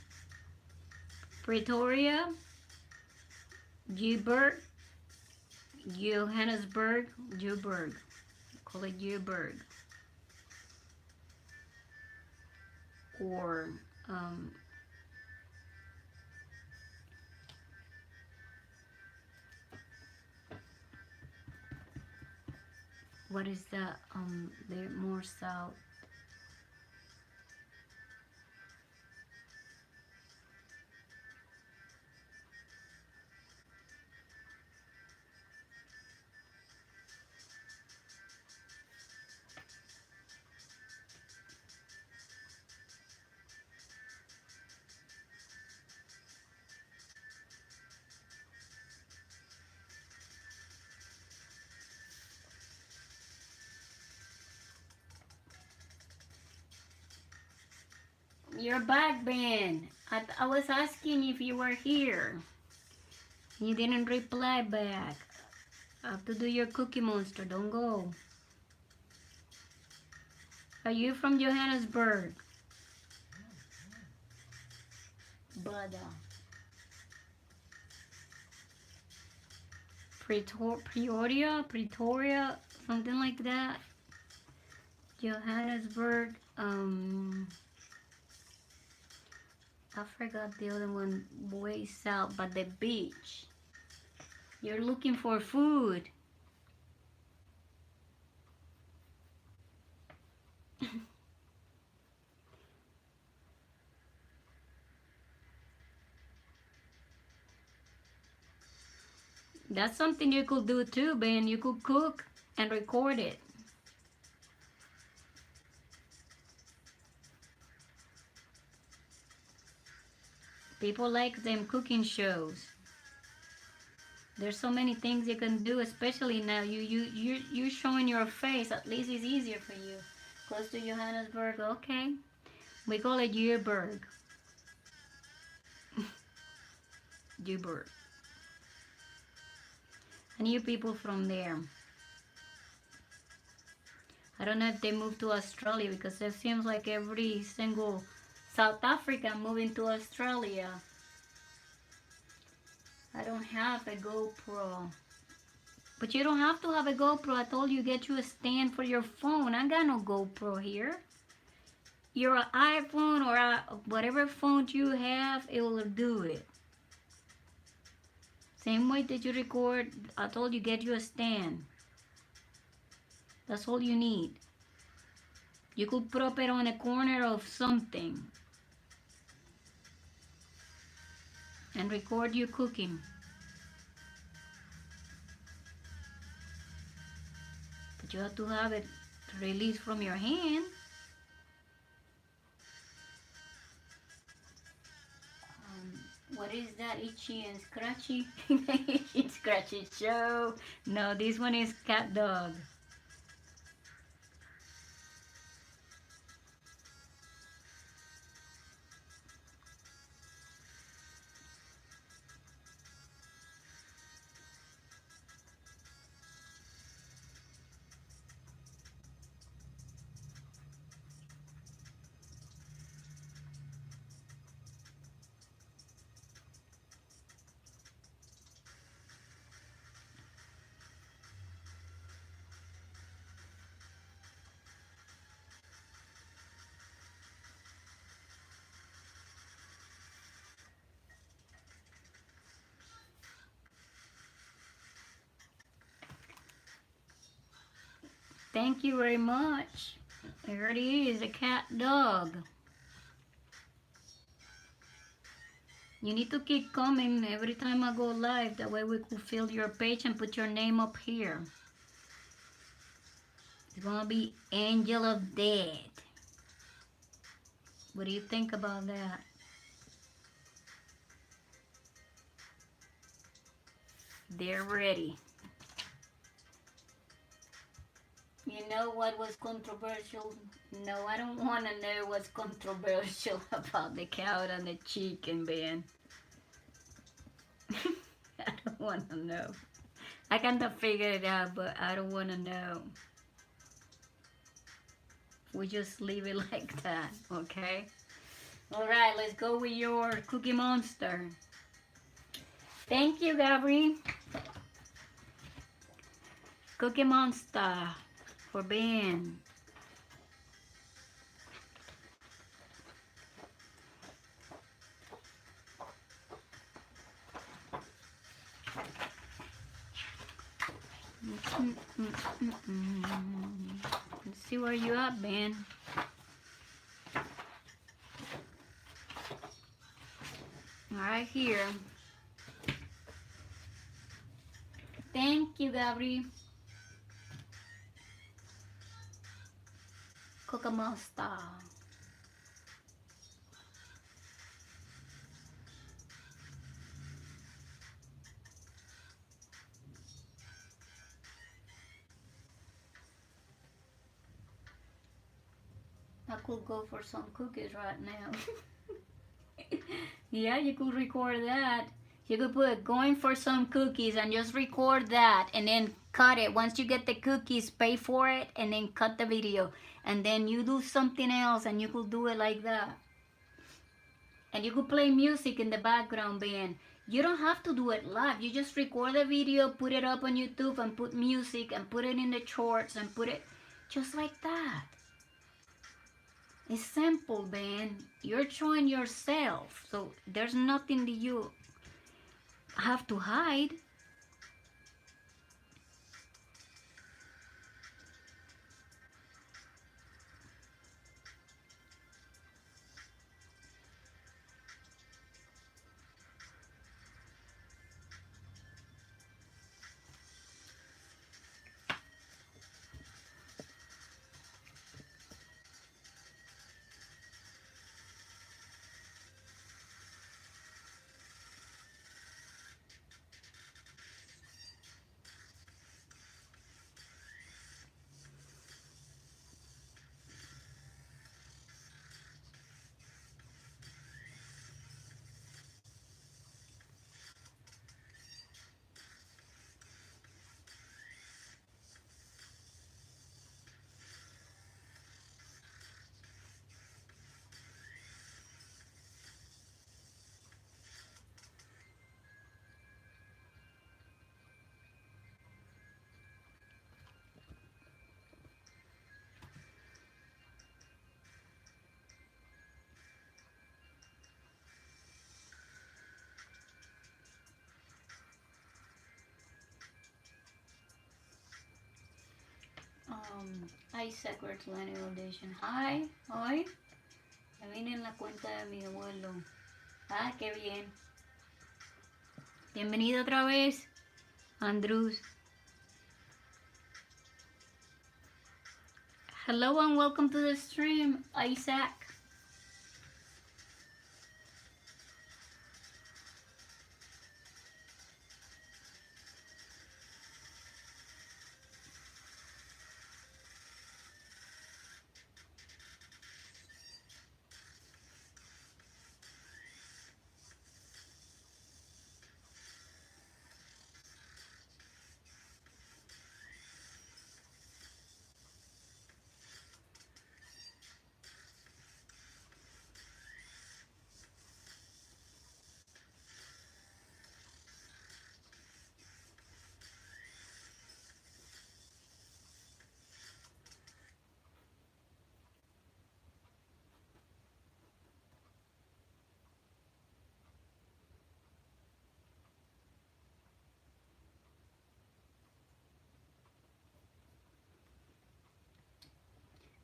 Pretoria? Joburg? Johannesburg? Joburg. Call it Joburg. Or what is that? They're more south. You're back, Ben. I was asking if you were here. You didn't reply back. I have to do your Cookie Monster. Don't go. Are you from Johannesburg? Bada. Pretoria, something like that. Johannesburg. I forgot the other one, way south, but the beach. You're looking for food. That's something you could do too, Ben. You could cook and record it. People like them cooking shows. There's so many things you can do, especially now. You showing your face. At least it's easier for you. Close to Johannesburg, okay. We call it Yearburg. Yearburg. I knew people from there. I don't know if they moved to Australia because it seems like every single South African moving to Australia. I don't have a GoPro. But you don't have to have a GoPro. I told you get you a stand for your phone. I got no GoPro here. Your iPhone or whatever phone you have, it will do it. Same way that you record, I told you get you a stand. That's all you need. You could prop it on a corner of something and record you cooking. But you have to have it released from your hand. What is that itchy and scratchy? Itchy scratchy show. No, this one is cat dog. Thank you very much. There it is, a cat dog. You need to keep coming every time I go live. That way we could fill your page and put your name up here. It's gonna be Angel of Death. What do you think about that? They're ready. You know what was controversial? No, I don't want to know what's controversial about the cow and the chicken, Ben. I don't want to know. I kind of figured it out, but I don't want to know. We just leave it like that, okay? Alright, let's go with your Cookie Monster. Thank you, Gabri. Cookie Monster for Ben. Let's see where you at, Ben. Right here. Thank you, Gabri. Cookie Monster. I could go for some cookies right now. Yeah, you could record that. You could put going for some cookies and just record that and then cut it. Once you get the cookies, pay for it and then cut the video. And then you do something else and you could do it like that. And you could play music in the background, Ben. You don't have to do it live. You just record the video, put it up on YouTube and put music and put it in the shorts and put it just like that. It's simple, Ben. You're showing yourself. So there's nothing that you have to hide. Isaac Virtual Audition. Hi, hoy me vine en la cuenta de mi abuelo. Ah, qué bien. Bienvenido otra vez, Andrews. Hello and welcome to the stream, Isaac.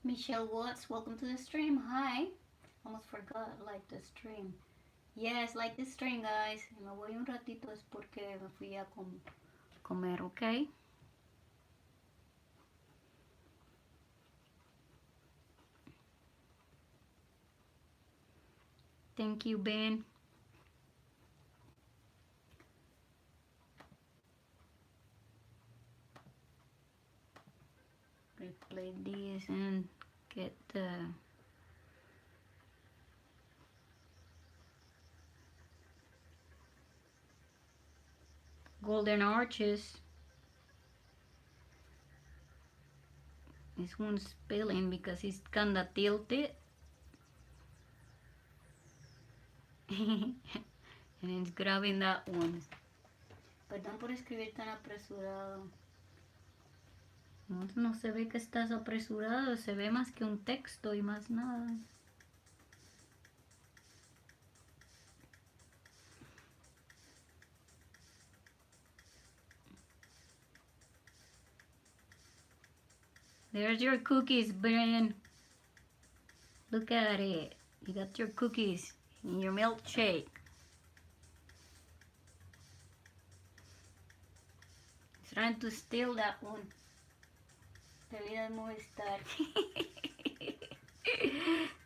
Michelle Watts, welcome to the stream. Hi. Almost forgot, like the stream. Yes, like the stream, guys. Me voy un ratito es porque me fui a comer, okay? Thank you, Ben. Replay this and get the golden arches. This one's spilling because it's kinda tilted. And it's grabbing that one. Perdón por escribir tan apresurado. No se ve que estás apresurado, se ve más que un texto y más nada. There's your cookies, Ben. Look at it. You got your cookies in your milkshake. He's trying to steal that one. Te vida de molestar.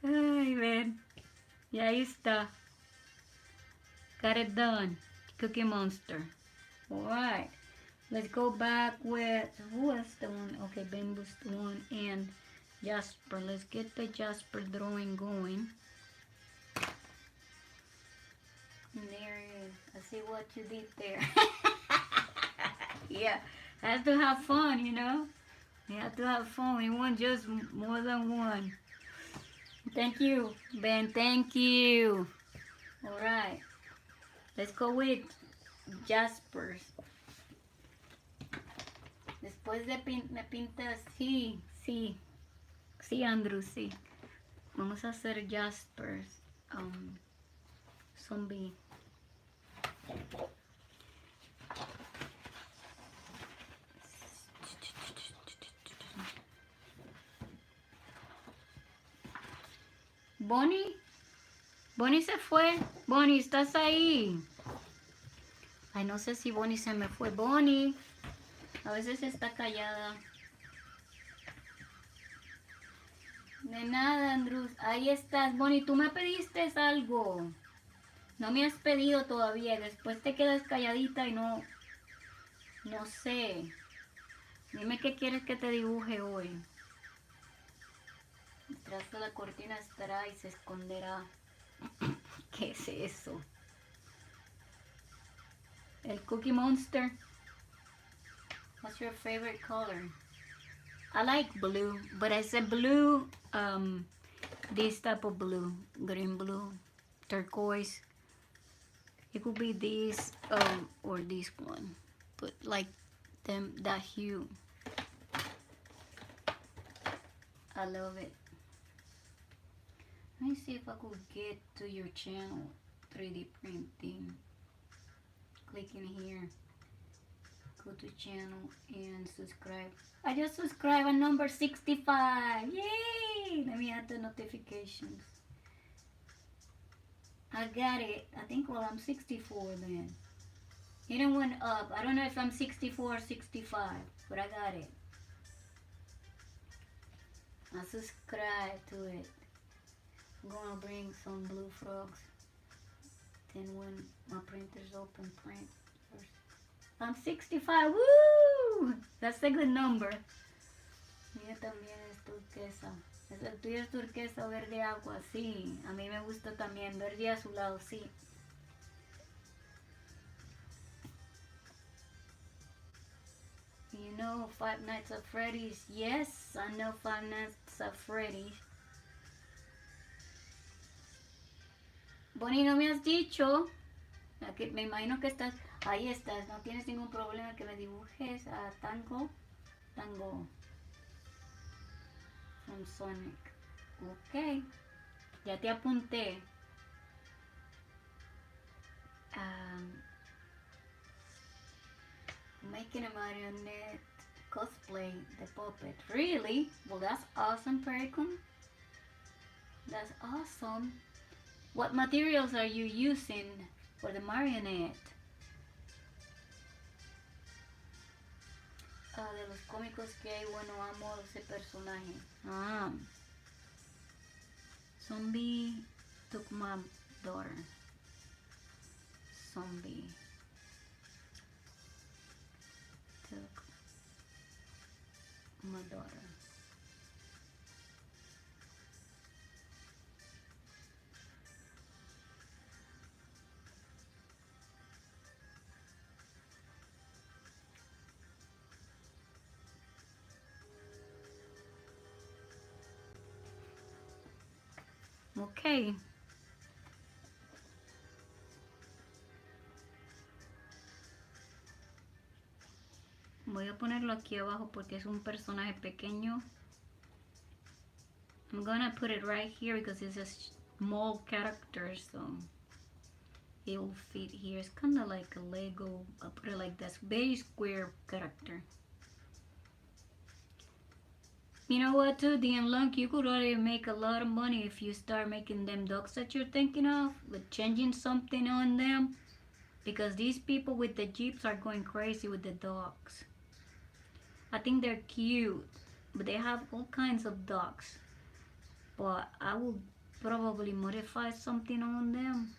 Ay, Ben. Y ahí está. Got it done. Cookie Monster. Alright. Let's go back with, who was the one? Okay, Ben was the one. And Jasper. Let's get the Jasper drawing going. And there it is. I see what you did there. Yeah. Has to have fun, you know. You have to have fun. We want just more than one. Thank you, Ben. Thank you. Alright. Let's go with Jaspers. Después de pintas, sí, Andrew, sí. Vamos a hacer Jaspers. Zombie. Bonnie se fue. Bonnie, ¿estás ahí? Ay, no sé si Bonnie se me fue. Bonnie, a veces está callada. De nada, Andrews. Ahí estás, Bonnie. Tú me pediste algo. No me has pedido todavía. Después te quedas calladita y no sé. Dime qué quieres que te dibuje hoy. Detrás de la cortina estará y se esconderá. ¿Qué es eso? El Cookie Monster. What's your favorite color? I like blue, but I said blue, this type of blue, green blue, turquoise. It could be this or this one, but like that hue. I love it. Let me see if I could get to your channel, 3D printing. Click in here. go to channel and subscribe. I just subscribed on number 65. Yay! Let me add the notifications. I got it. I think, well, I'm 64 then. It went up. I don't know if I'm 64 or 65, but I got it. I subscribe to it. I'm gonna bring some blue frogs. Then when my printer's open, print first. I'm 65. Woo! That's a good number. Mía también es turquesa. El tuyo es turquesa verde agua, sí. A mí me gusta también verde azulado, sí. You know Five Nights at Freddy's? Yes, I know Five Nights at Freddy's. Bonnie, no me has dicho. Me imagino que estás. Ahí estás. No tienes ningún problema que me dibujes a Tango. Tango. From Sonic. Ok. Ya te apunté. Making a marionette cosplay the puppet. Really? Well, that's awesome, Pericum. That's awesome. What materials are you using for the marionette? De los cómicos que hay, bueno, amo ese personaje. Zombie took my daughter. Zombie took my daughter. Okay. Voy a ponerlo aquí abajo porque es un personaje pequeño. I'm gonna put it right here because it's a small character, so it will fit here. It's kind of like a Lego. I'll put it like this. Very square character. You know what, too, DM Lunk, you could already make a lot of money if you start making them dogs that you're thinking of, with changing something on them, because these people with the Jeeps are going crazy with the dogs. I think they're cute, but they have all kinds of dogs. But I will probably modify something on them.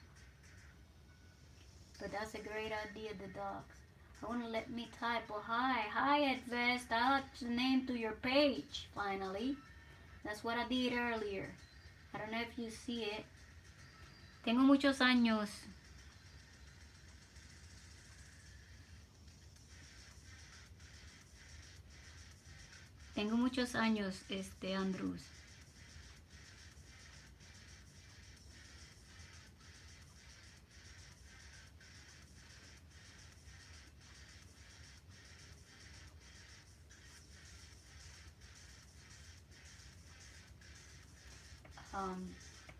But that's a great idea, the dogs. I want to let me type. Oh, hi Advest. I added the name to your page, finally. That's what I did earlier. I don't know if you see it. Tengo muchos años. Tengo muchos años, Andrews.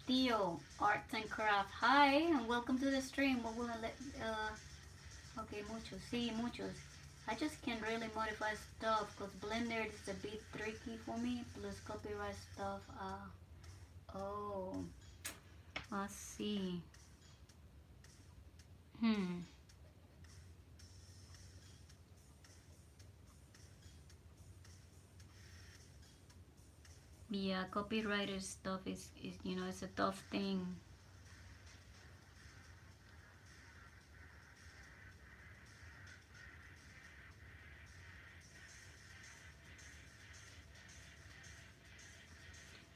Theo, Arts and Craft. Hi, and welcome to the stream. What will I let, okay, muchos, sí, muchos. I just can't really modify stuff because Blender is a bit tricky for me, plus copyright stuff. Oh, I see. Yeah, copyrighted stuff is it's a tough thing.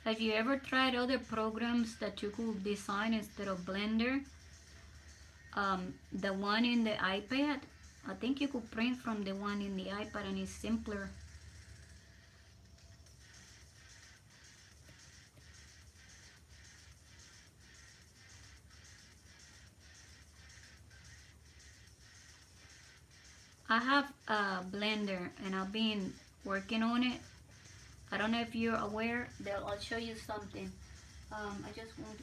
Have you ever tried other programs that you could design instead of Blender? The one in the iPad, I think you could print from the one in the iPad and it's simpler. I have a Blender and I've been working on it. I don't know if you're aware. I'll show you something. I just want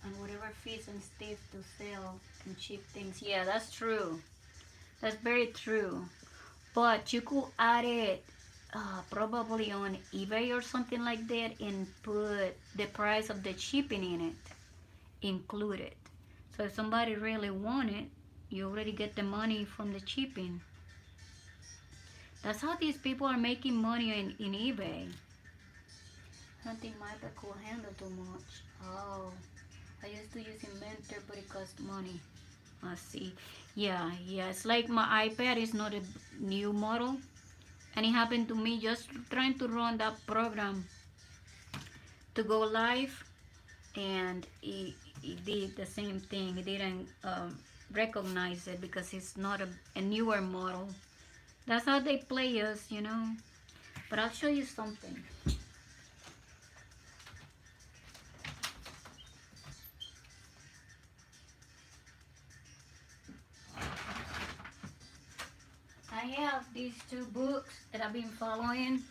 and whatever fits and stiff to sell and cheap things. Yeah, that's true. That's very true. But you could add it probably on eBay or something like that and put the price of the shipping in it, included. So if somebody really want it, you already get the money from the shipping. That's how these people are making money in eBay. I don't think my iPad could handle too much. Oh, I used to use Inventor, but it cost money. I see. Yeah, it's like my iPad is not a new model, and it happened to me just trying to run that program to go live, and it did the same thing. It didn't recognize it because it's not a newer model. That's how they play us, you know. But I'll show you something. I have these two books that I've been following.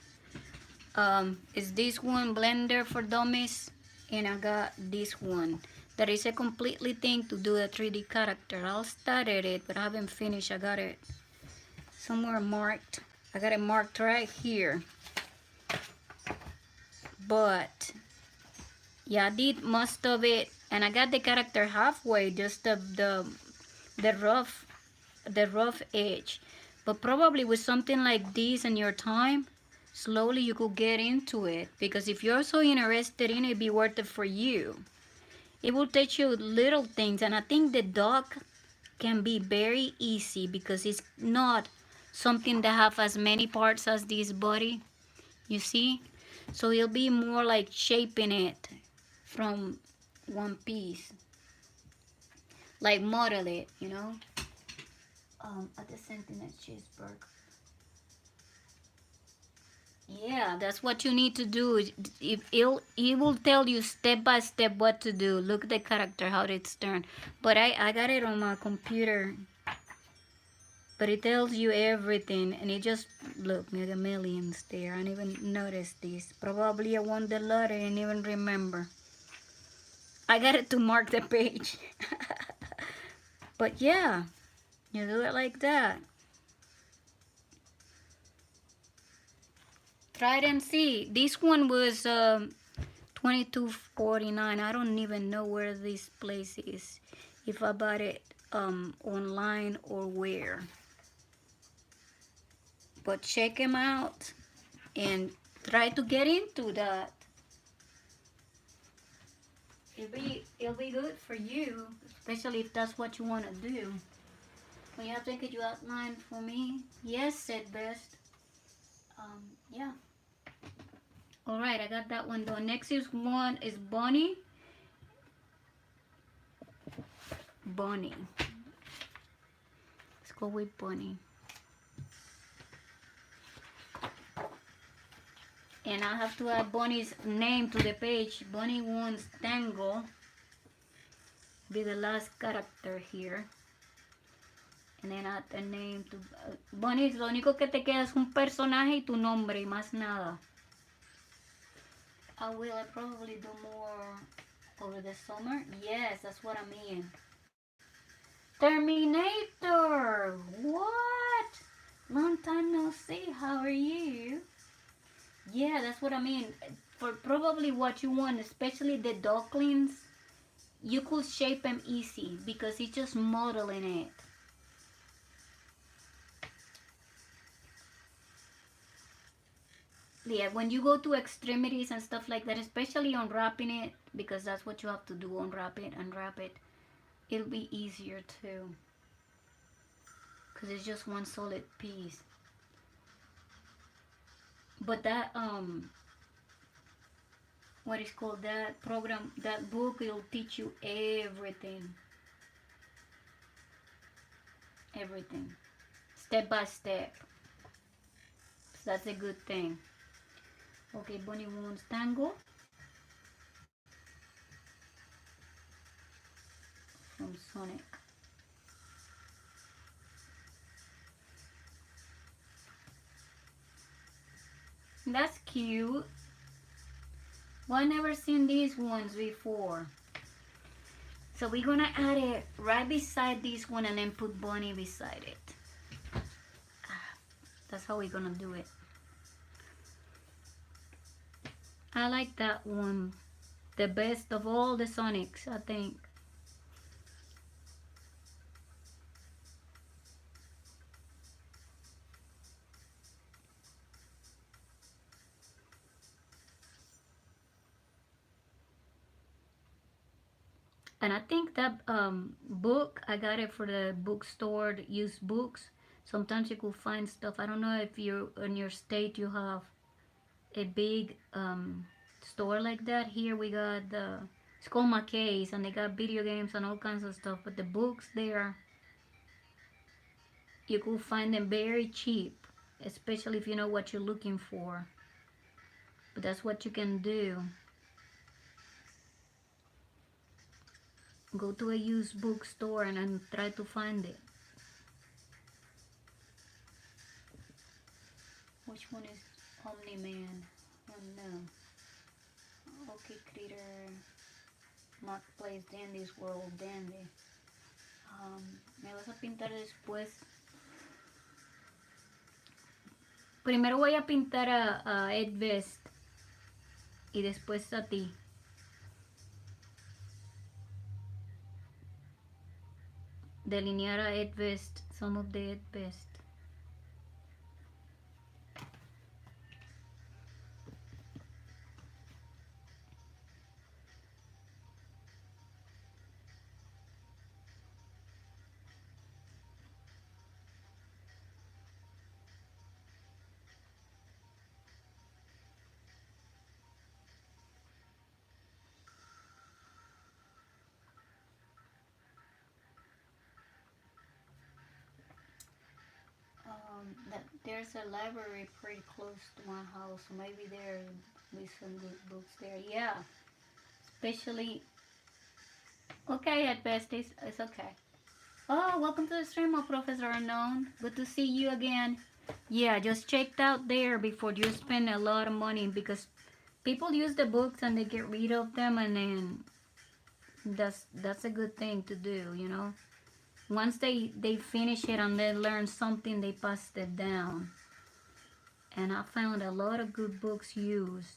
Is this one, Blender for Dummies, and I got this one. There is a completely thing to do a 3D character. I started it, but I haven't finished. I got it somewhere marked. I got it marked right here. But yeah, I did most of it, and I got the character halfway, just the rough edge. But probably with something like this in your time, slowly you could get into it, because if you're so interested in it, it'd be worth it for you. It will teach you little things, and I think the dog can be very easy because it's not something that have as many parts as this body, you see. So it'll be more like shaping it from one piece, like model it, you know. At the sentiment cheeseburger. Yeah, that's what you need to do. It will tell you step by step what to do. Look at the character, how it's turned. But I got it on my computer. But it tells you everything, and it just, look, Mega Millions there. I didn't even notice this. Probably I won the lottery and even remember. I got it to mark the page. But yeah, you do it like that. Try it and see. This one was $22.49. I don't even know where this place is, if I bought it online or where. But check them out and try to get into that. It'll be good for you, especially if that's what you want to do. When you have to get you outline for me. Yes, said Best. Yeah. All right, I got that one done. Next one is Bunny. Bunny. Let's go with Bunny. And I have to add Bunny's name to the page. Bunny wants Tango. Be the last character here. And then add the name to Bunny. Lo único que te queda es un personaje y tu nombre y más nada. I probably do more over the summer. Yes, that's what I mean. Terminator! What? Long time no see. How are you? Yeah, that's what I mean. For probably what you want, especially the ducklings, you could shape them easy because it's just modeling it. Yeah, when you go to extremities and stuff like that, especially unwrapping it, because that's what you have to do, unwrap it, it'll be easier too, because it's just one solid piece. But that what is called, that program, that book, it'll teach you everything, step by step. So that's a good thing. Okay, Bunny wants Tango from Sonic. That's cute. Well, I never seen these ones before. So we're gonna add it right beside this one and then put Bunny beside it. That's how we're gonna do it. I like that one. The best of all the Sonics, I think. And I think that book, I got it for the bookstore, used books. Sometimes you could find stuff. I don't know if you in your state you have a big store like that. Here we got the, it's called McKay's, and they got video games and all kinds of stuff. But the books there, you could find them very cheap, especially if you know what you're looking for. But that's what you can do. Go to a used bookstore and then try to find it. Which one is Omni-Man? Oh no. Okay, Critter. Marketplace, Dandy's World, Dandy. Me vas a pintar después. Primero voy a pintar a Ed Vest y después a ti. Delinear a Ed Vest, some of the Ed Vest. There's a library pretty close to my house. Maybe there'll be some good books there. Yeah, especially. Okay, at best, it's okay. Oh, welcome to the stream, oh, Professor Unknown. Good to see you again. Yeah, just checked out there before you spend a lot of money, because people use the books and they get rid of them, and then that's a good thing to do, you know. Once they finish it and they learn something, they pass it down. And I found a lot of good books used.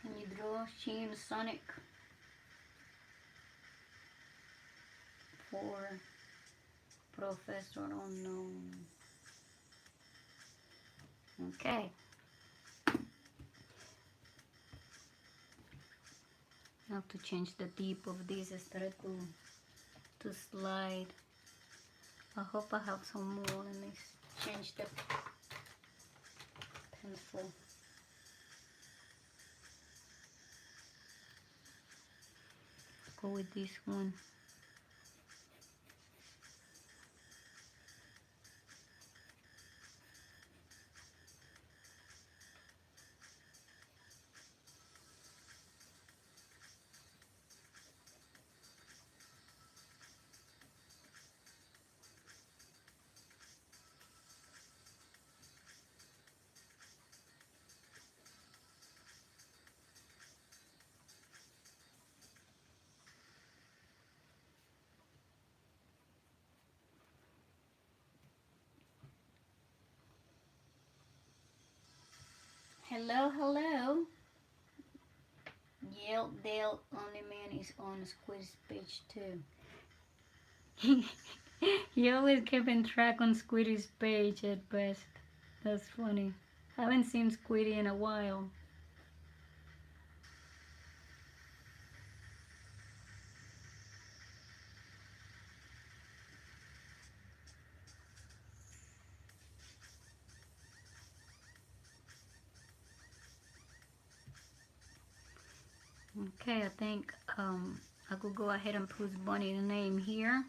Can you draw Sheen Sonic for Professor Unknown? Okay. I have to change the tip of this. I started to slide. I hope I have some more. Let me change the pencil. Go with this one. Hello, hello. Yale Dale Omni-Man is on Squid's page too. You always keeping track on Squiddy's page at best. That's funny. Haven't seen Squiddy in a while. Okay, I think I could go ahead and put Bunny's name here.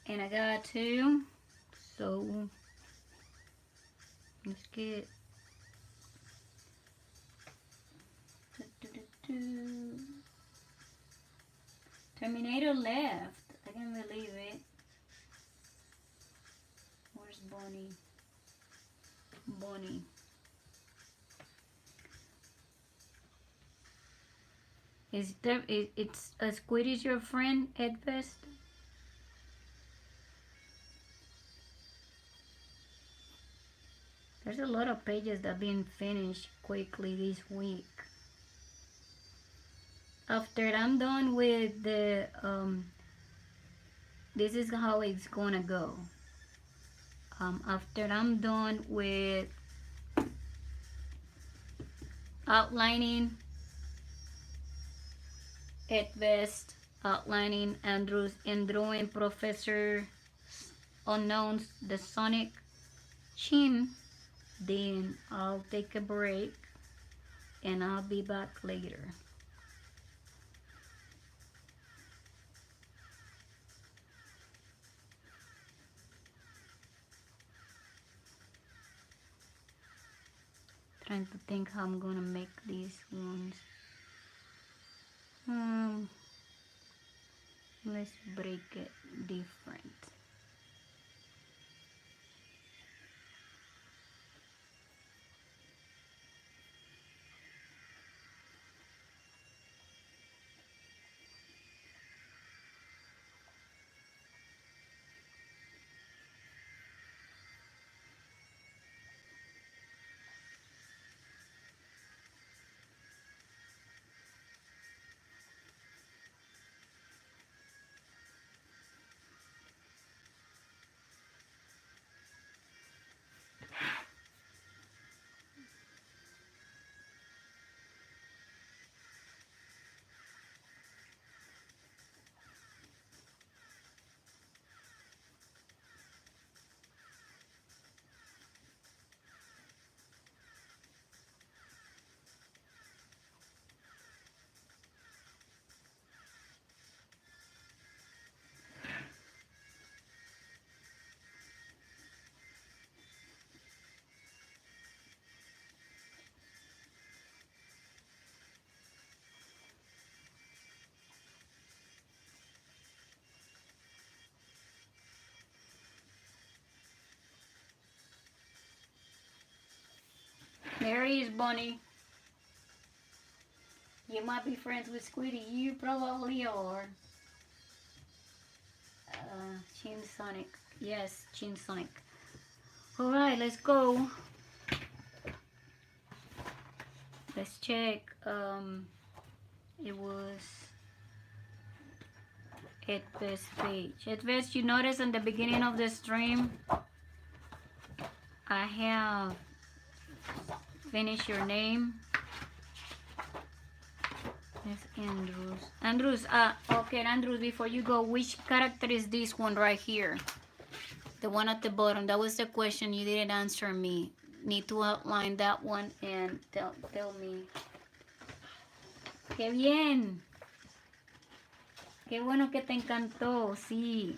And I got to, so let's get Terminator left. I can't believe it. Where's Bonnie? Bonnie. Is there? It's Squid is your friend at best. There's a lot of pages that have been finished quickly this week. After I'm done with the this is how it's gonna go. After I'm done with outlining at best, outlining Andrews and drawing Professor Unknown's the Sonic Chin, then I'll take a break and I'll be back later. Trying to think how I'm gonna make these ones. Let's break it different. There he is, Bunny. You might be friends with Squiddy. You probably are. Chin Sonic. Yes, Chin Sonic. Alright, let's go. Let's check. It was at best page. At best, you notice in the beginning of the stream, I have finished your name. Yes, Andrews. Andrews, okay, Andrews, before you go, which character is this one right here? The one at the bottom. That was the question. You didn't answer me. Need to outline that one and tell me. ¡Qué bien! ¡Qué bueno que te encantó! Sí.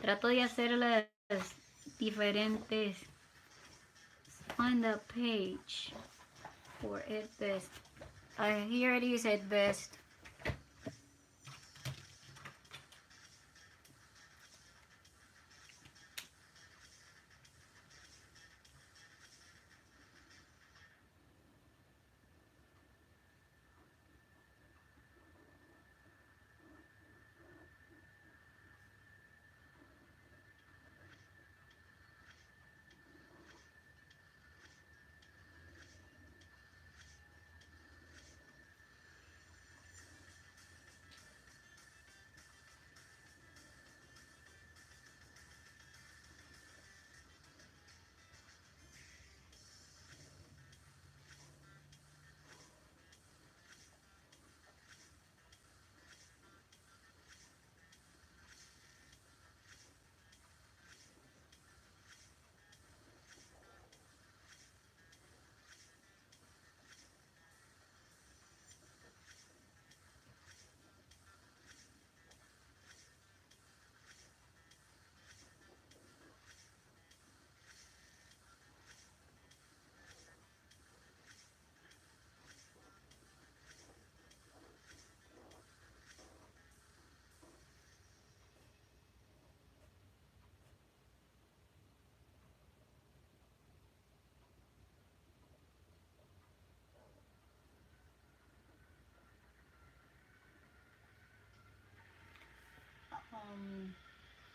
Trato de hacerlas diferentes. Find the page for at best. Here it is at best.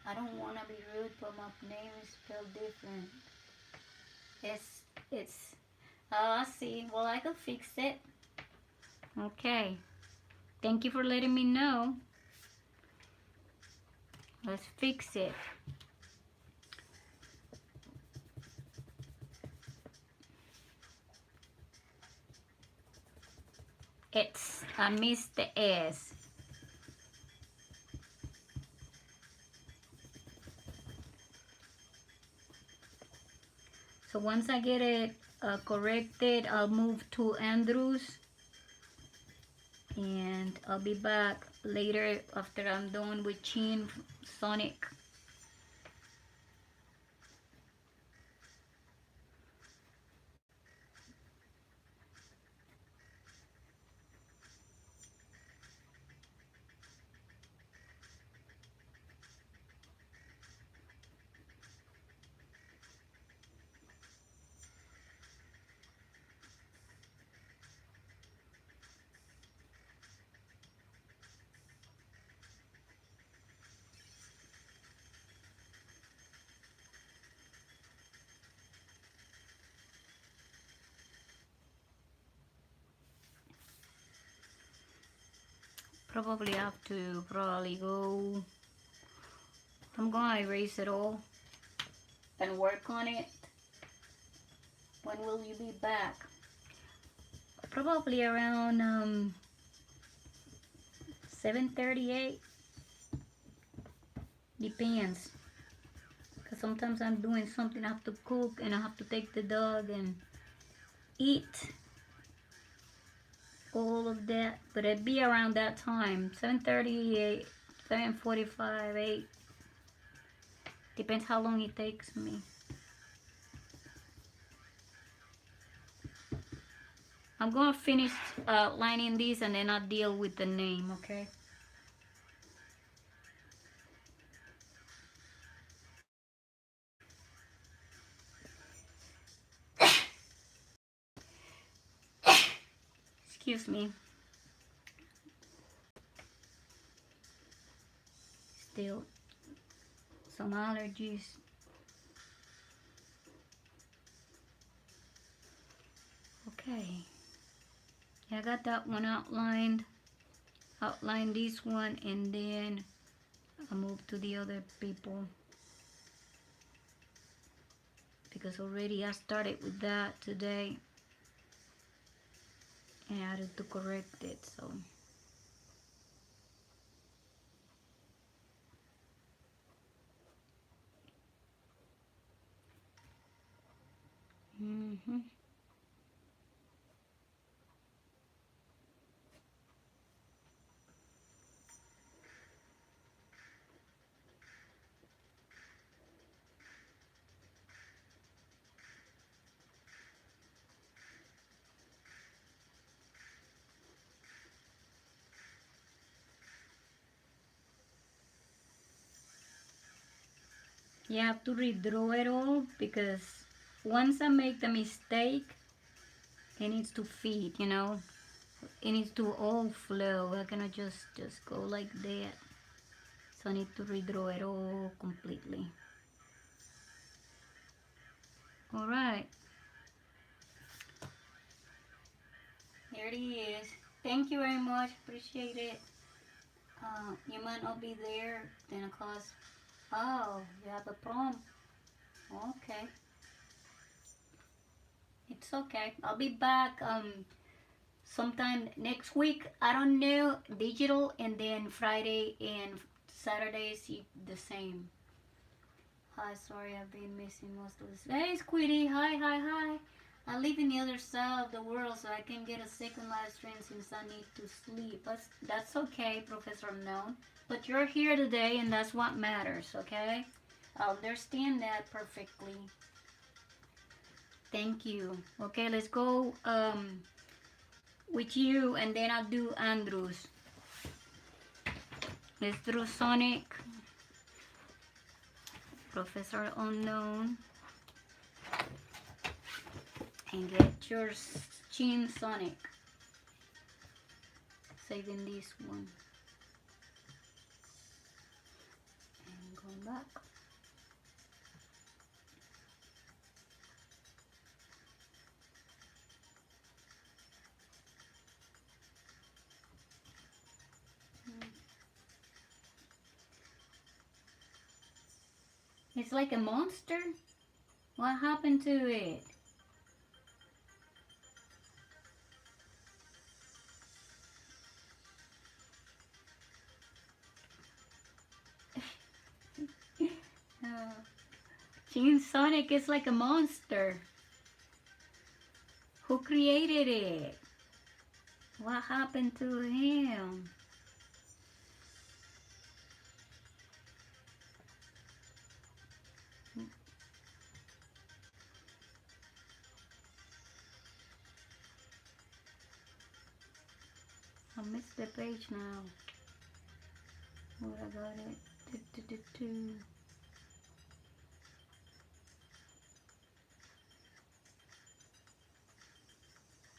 I don't want to be rude, but my name is spelled different. It's I see. Well, I can fix it. Okay. Thank you for letting me know. Let's fix it. I missed the S. So once I get it corrected, I'll move to Andrews, and I'll be back later after I'm done with Chin Sonic. Probably have to go. I'm gonna erase it all and work on it. When will you be back? Probably around 7:38. Depends. Because sometimes I'm doing something, I have to cook and I have to take the dog and eat. All of that. But it'd be around that time. 7:38, 7:45, 8. Depends how long it takes me. I'm gonna finish lining these and then I'll deal with the name, okay? Excuse me. Still some allergies. Okay. Yeah, I got that one outlined. Outline this one and then I'll move to the other people. Because already I started with that today. And I had to correct it, so. You have to redraw it all because once I make the mistake, it needs to fit, you know. It needs to all flow. I cannot just go like that. So I need to redraw it all completely. All right. There it is. Thank you very much. Appreciate it. You might not be there then because, oh, you have a problem. Okay. It's okay. I'll be back sometime next week. I don't know. Digital, and then Friday and Saturdays the same. Hi, sorry I've been missing most of this. Hey, Squiddy. Hi. I live in the other side of the world, so I can get a second live stream since I need to sleep. That's okay, Professor Unknown. But you're here today, and that's what matters, okay? I understand that perfectly. Thank you. Okay, let's go with you, and then I'll do Andrews. Let's do Sonic. Professor Unknown. And get your Chin Sonic. Saving this one. back. It's like a monster. What happened to it? Oh. Gene Sonic is like a monster. Who created it? What happened to him? I missed the page now. Where I got it?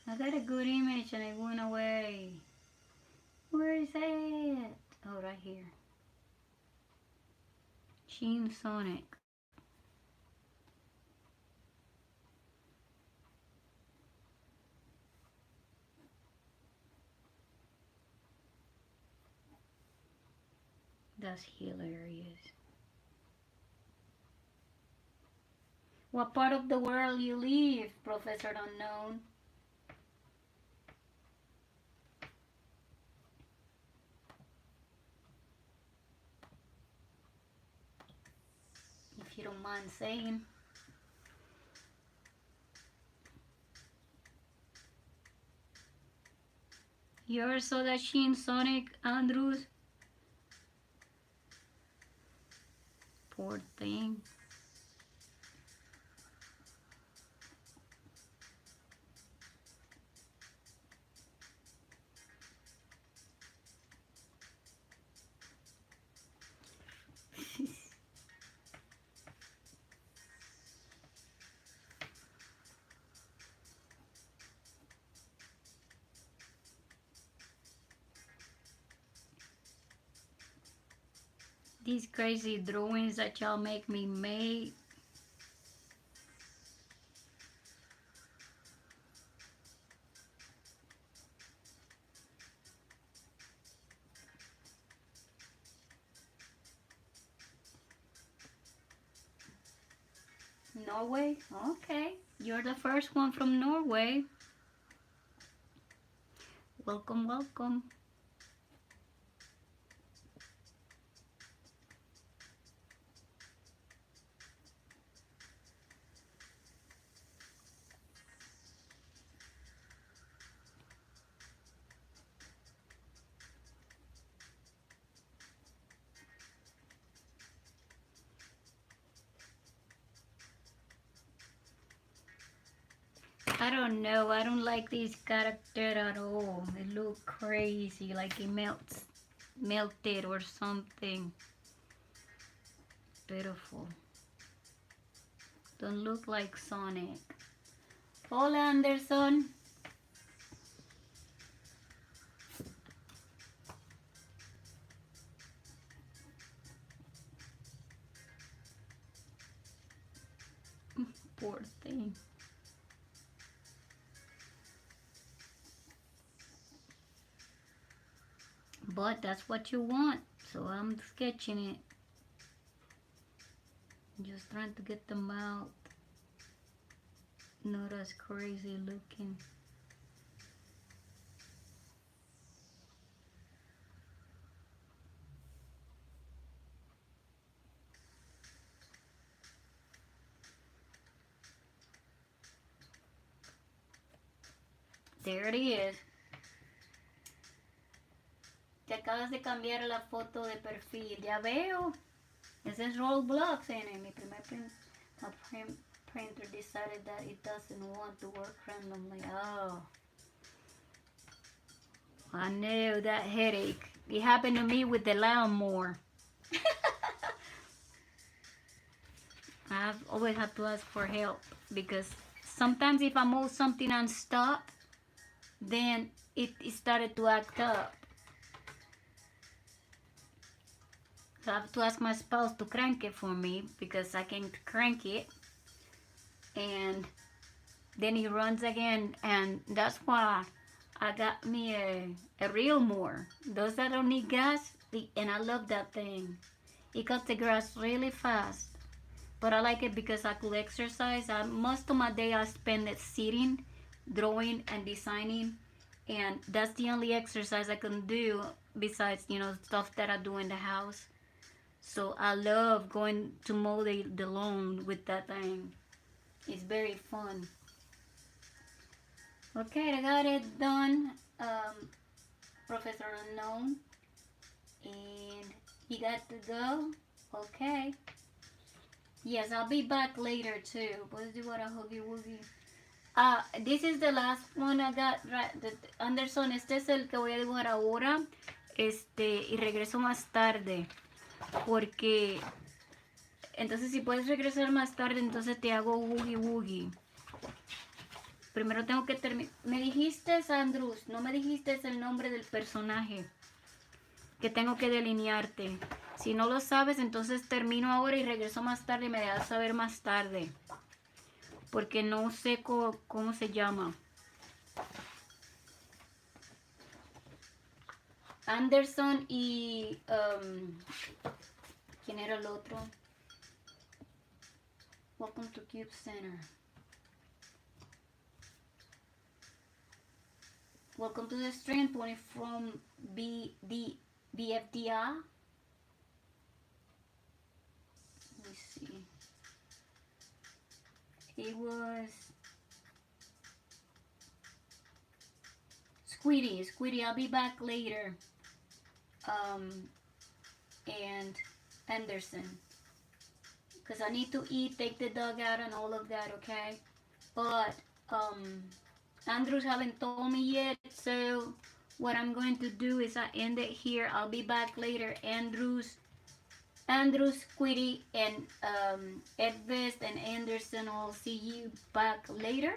I got a good image and it went away. Where is it? Oh, right here. Gene Sonic. That's hilarious. What part of the world you live, Professor Unknown? If you don't mind saying. You ever saw that Gene Sonic, Andrews? Poor thing. These crazy drawings that y'all make me make. Norway? Okay. You're the first one from Norway. Welcome, welcome. I don't know. I don't like this character at all. It looks crazy, like it melted or something. Beautiful. Don't look like Sonic. Hola, Anderson. Poor thing. But that's what you want, so I'm sketching it. Just trying to get the mouth not as crazy looking. There it is. Te acabas de cambiar la foto de perfil. Ya veo. Ese es Roblox, and mi printer decided that it doesn't want to work randomly. Oh. I know that headache. It happened to me with the lawnmower. I always have to ask for help because sometimes if I move something and stop, then it started to act up. So I have to ask my spouse to crank it for me because I can't crank it. And then he runs again, and that's why I got me a real mower. Those that don't need gas, and I love that thing. It cuts the grass really fast. But I like it because I could exercise. Most of my day I spend it sitting, drawing, and designing. And that's the only exercise I can do besides, stuff that I do in the house. So I love going to mow the lawn with that thing. It's very fun. Okay, I got it done, Professor Unknown. And he got to go. Okay. Yes, I'll be back later too. Puedes dibujar a Huggy Wuggy. This is the last one I got. Right. Anderson, este es el que voy a dibujar ahora. Y regreso más tarde. Porque entonces si puedes regresar más tarde, entonces te hago Woogie Woogie. Primero tengo que terminar. Me dijiste, Andrus, no me dijiste el nombre del personaje que tengo que delinearte. Si no lo sabes, entonces termino ahora y regreso más tarde y me dejas saber más tarde. Porque no sé cómo se llama. Anderson y... ¿quién era el otro? Welcome to Cube Center. Welcome to the stream, Pony from BFDI. Let me see. It was Squiddy, I'll be back later. And Anderson. Because I need to eat, take the dog out and all of that, okay? But, Andrews haven't told me yet, so what I'm going to do is I end it here. I'll be back later. Andrews, Quitty, and Edvest and Anderson, I'll see you back later.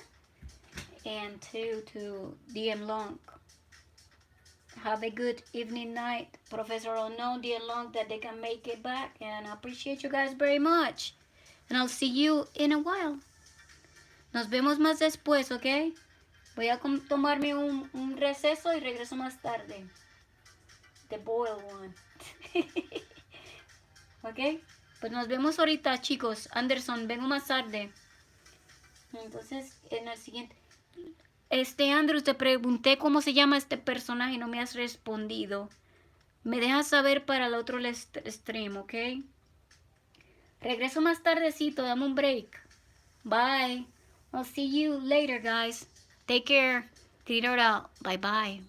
And to DM Long. Have a good evening, night. Professor Unknown, DM Long, that they can make it back. And I appreciate you guys very much. And I'll see you in a while. Nos vemos más después, ¿ok? Voy a tomarme un receso y regreso más tarde. The boiled one. ¿Ok? Pues nos vemos ahorita, chicos. Anderson, vengo más tarde. Entonces, en el siguiente... Andrew, te pregunté cómo se llama este personaje y no me has respondido. Me dejas saber para el otro stream, ¿ok? Regreso más tardecito, dame un break. Bye. I'll see you later, guys. Take care. Clear it out. Bye-bye.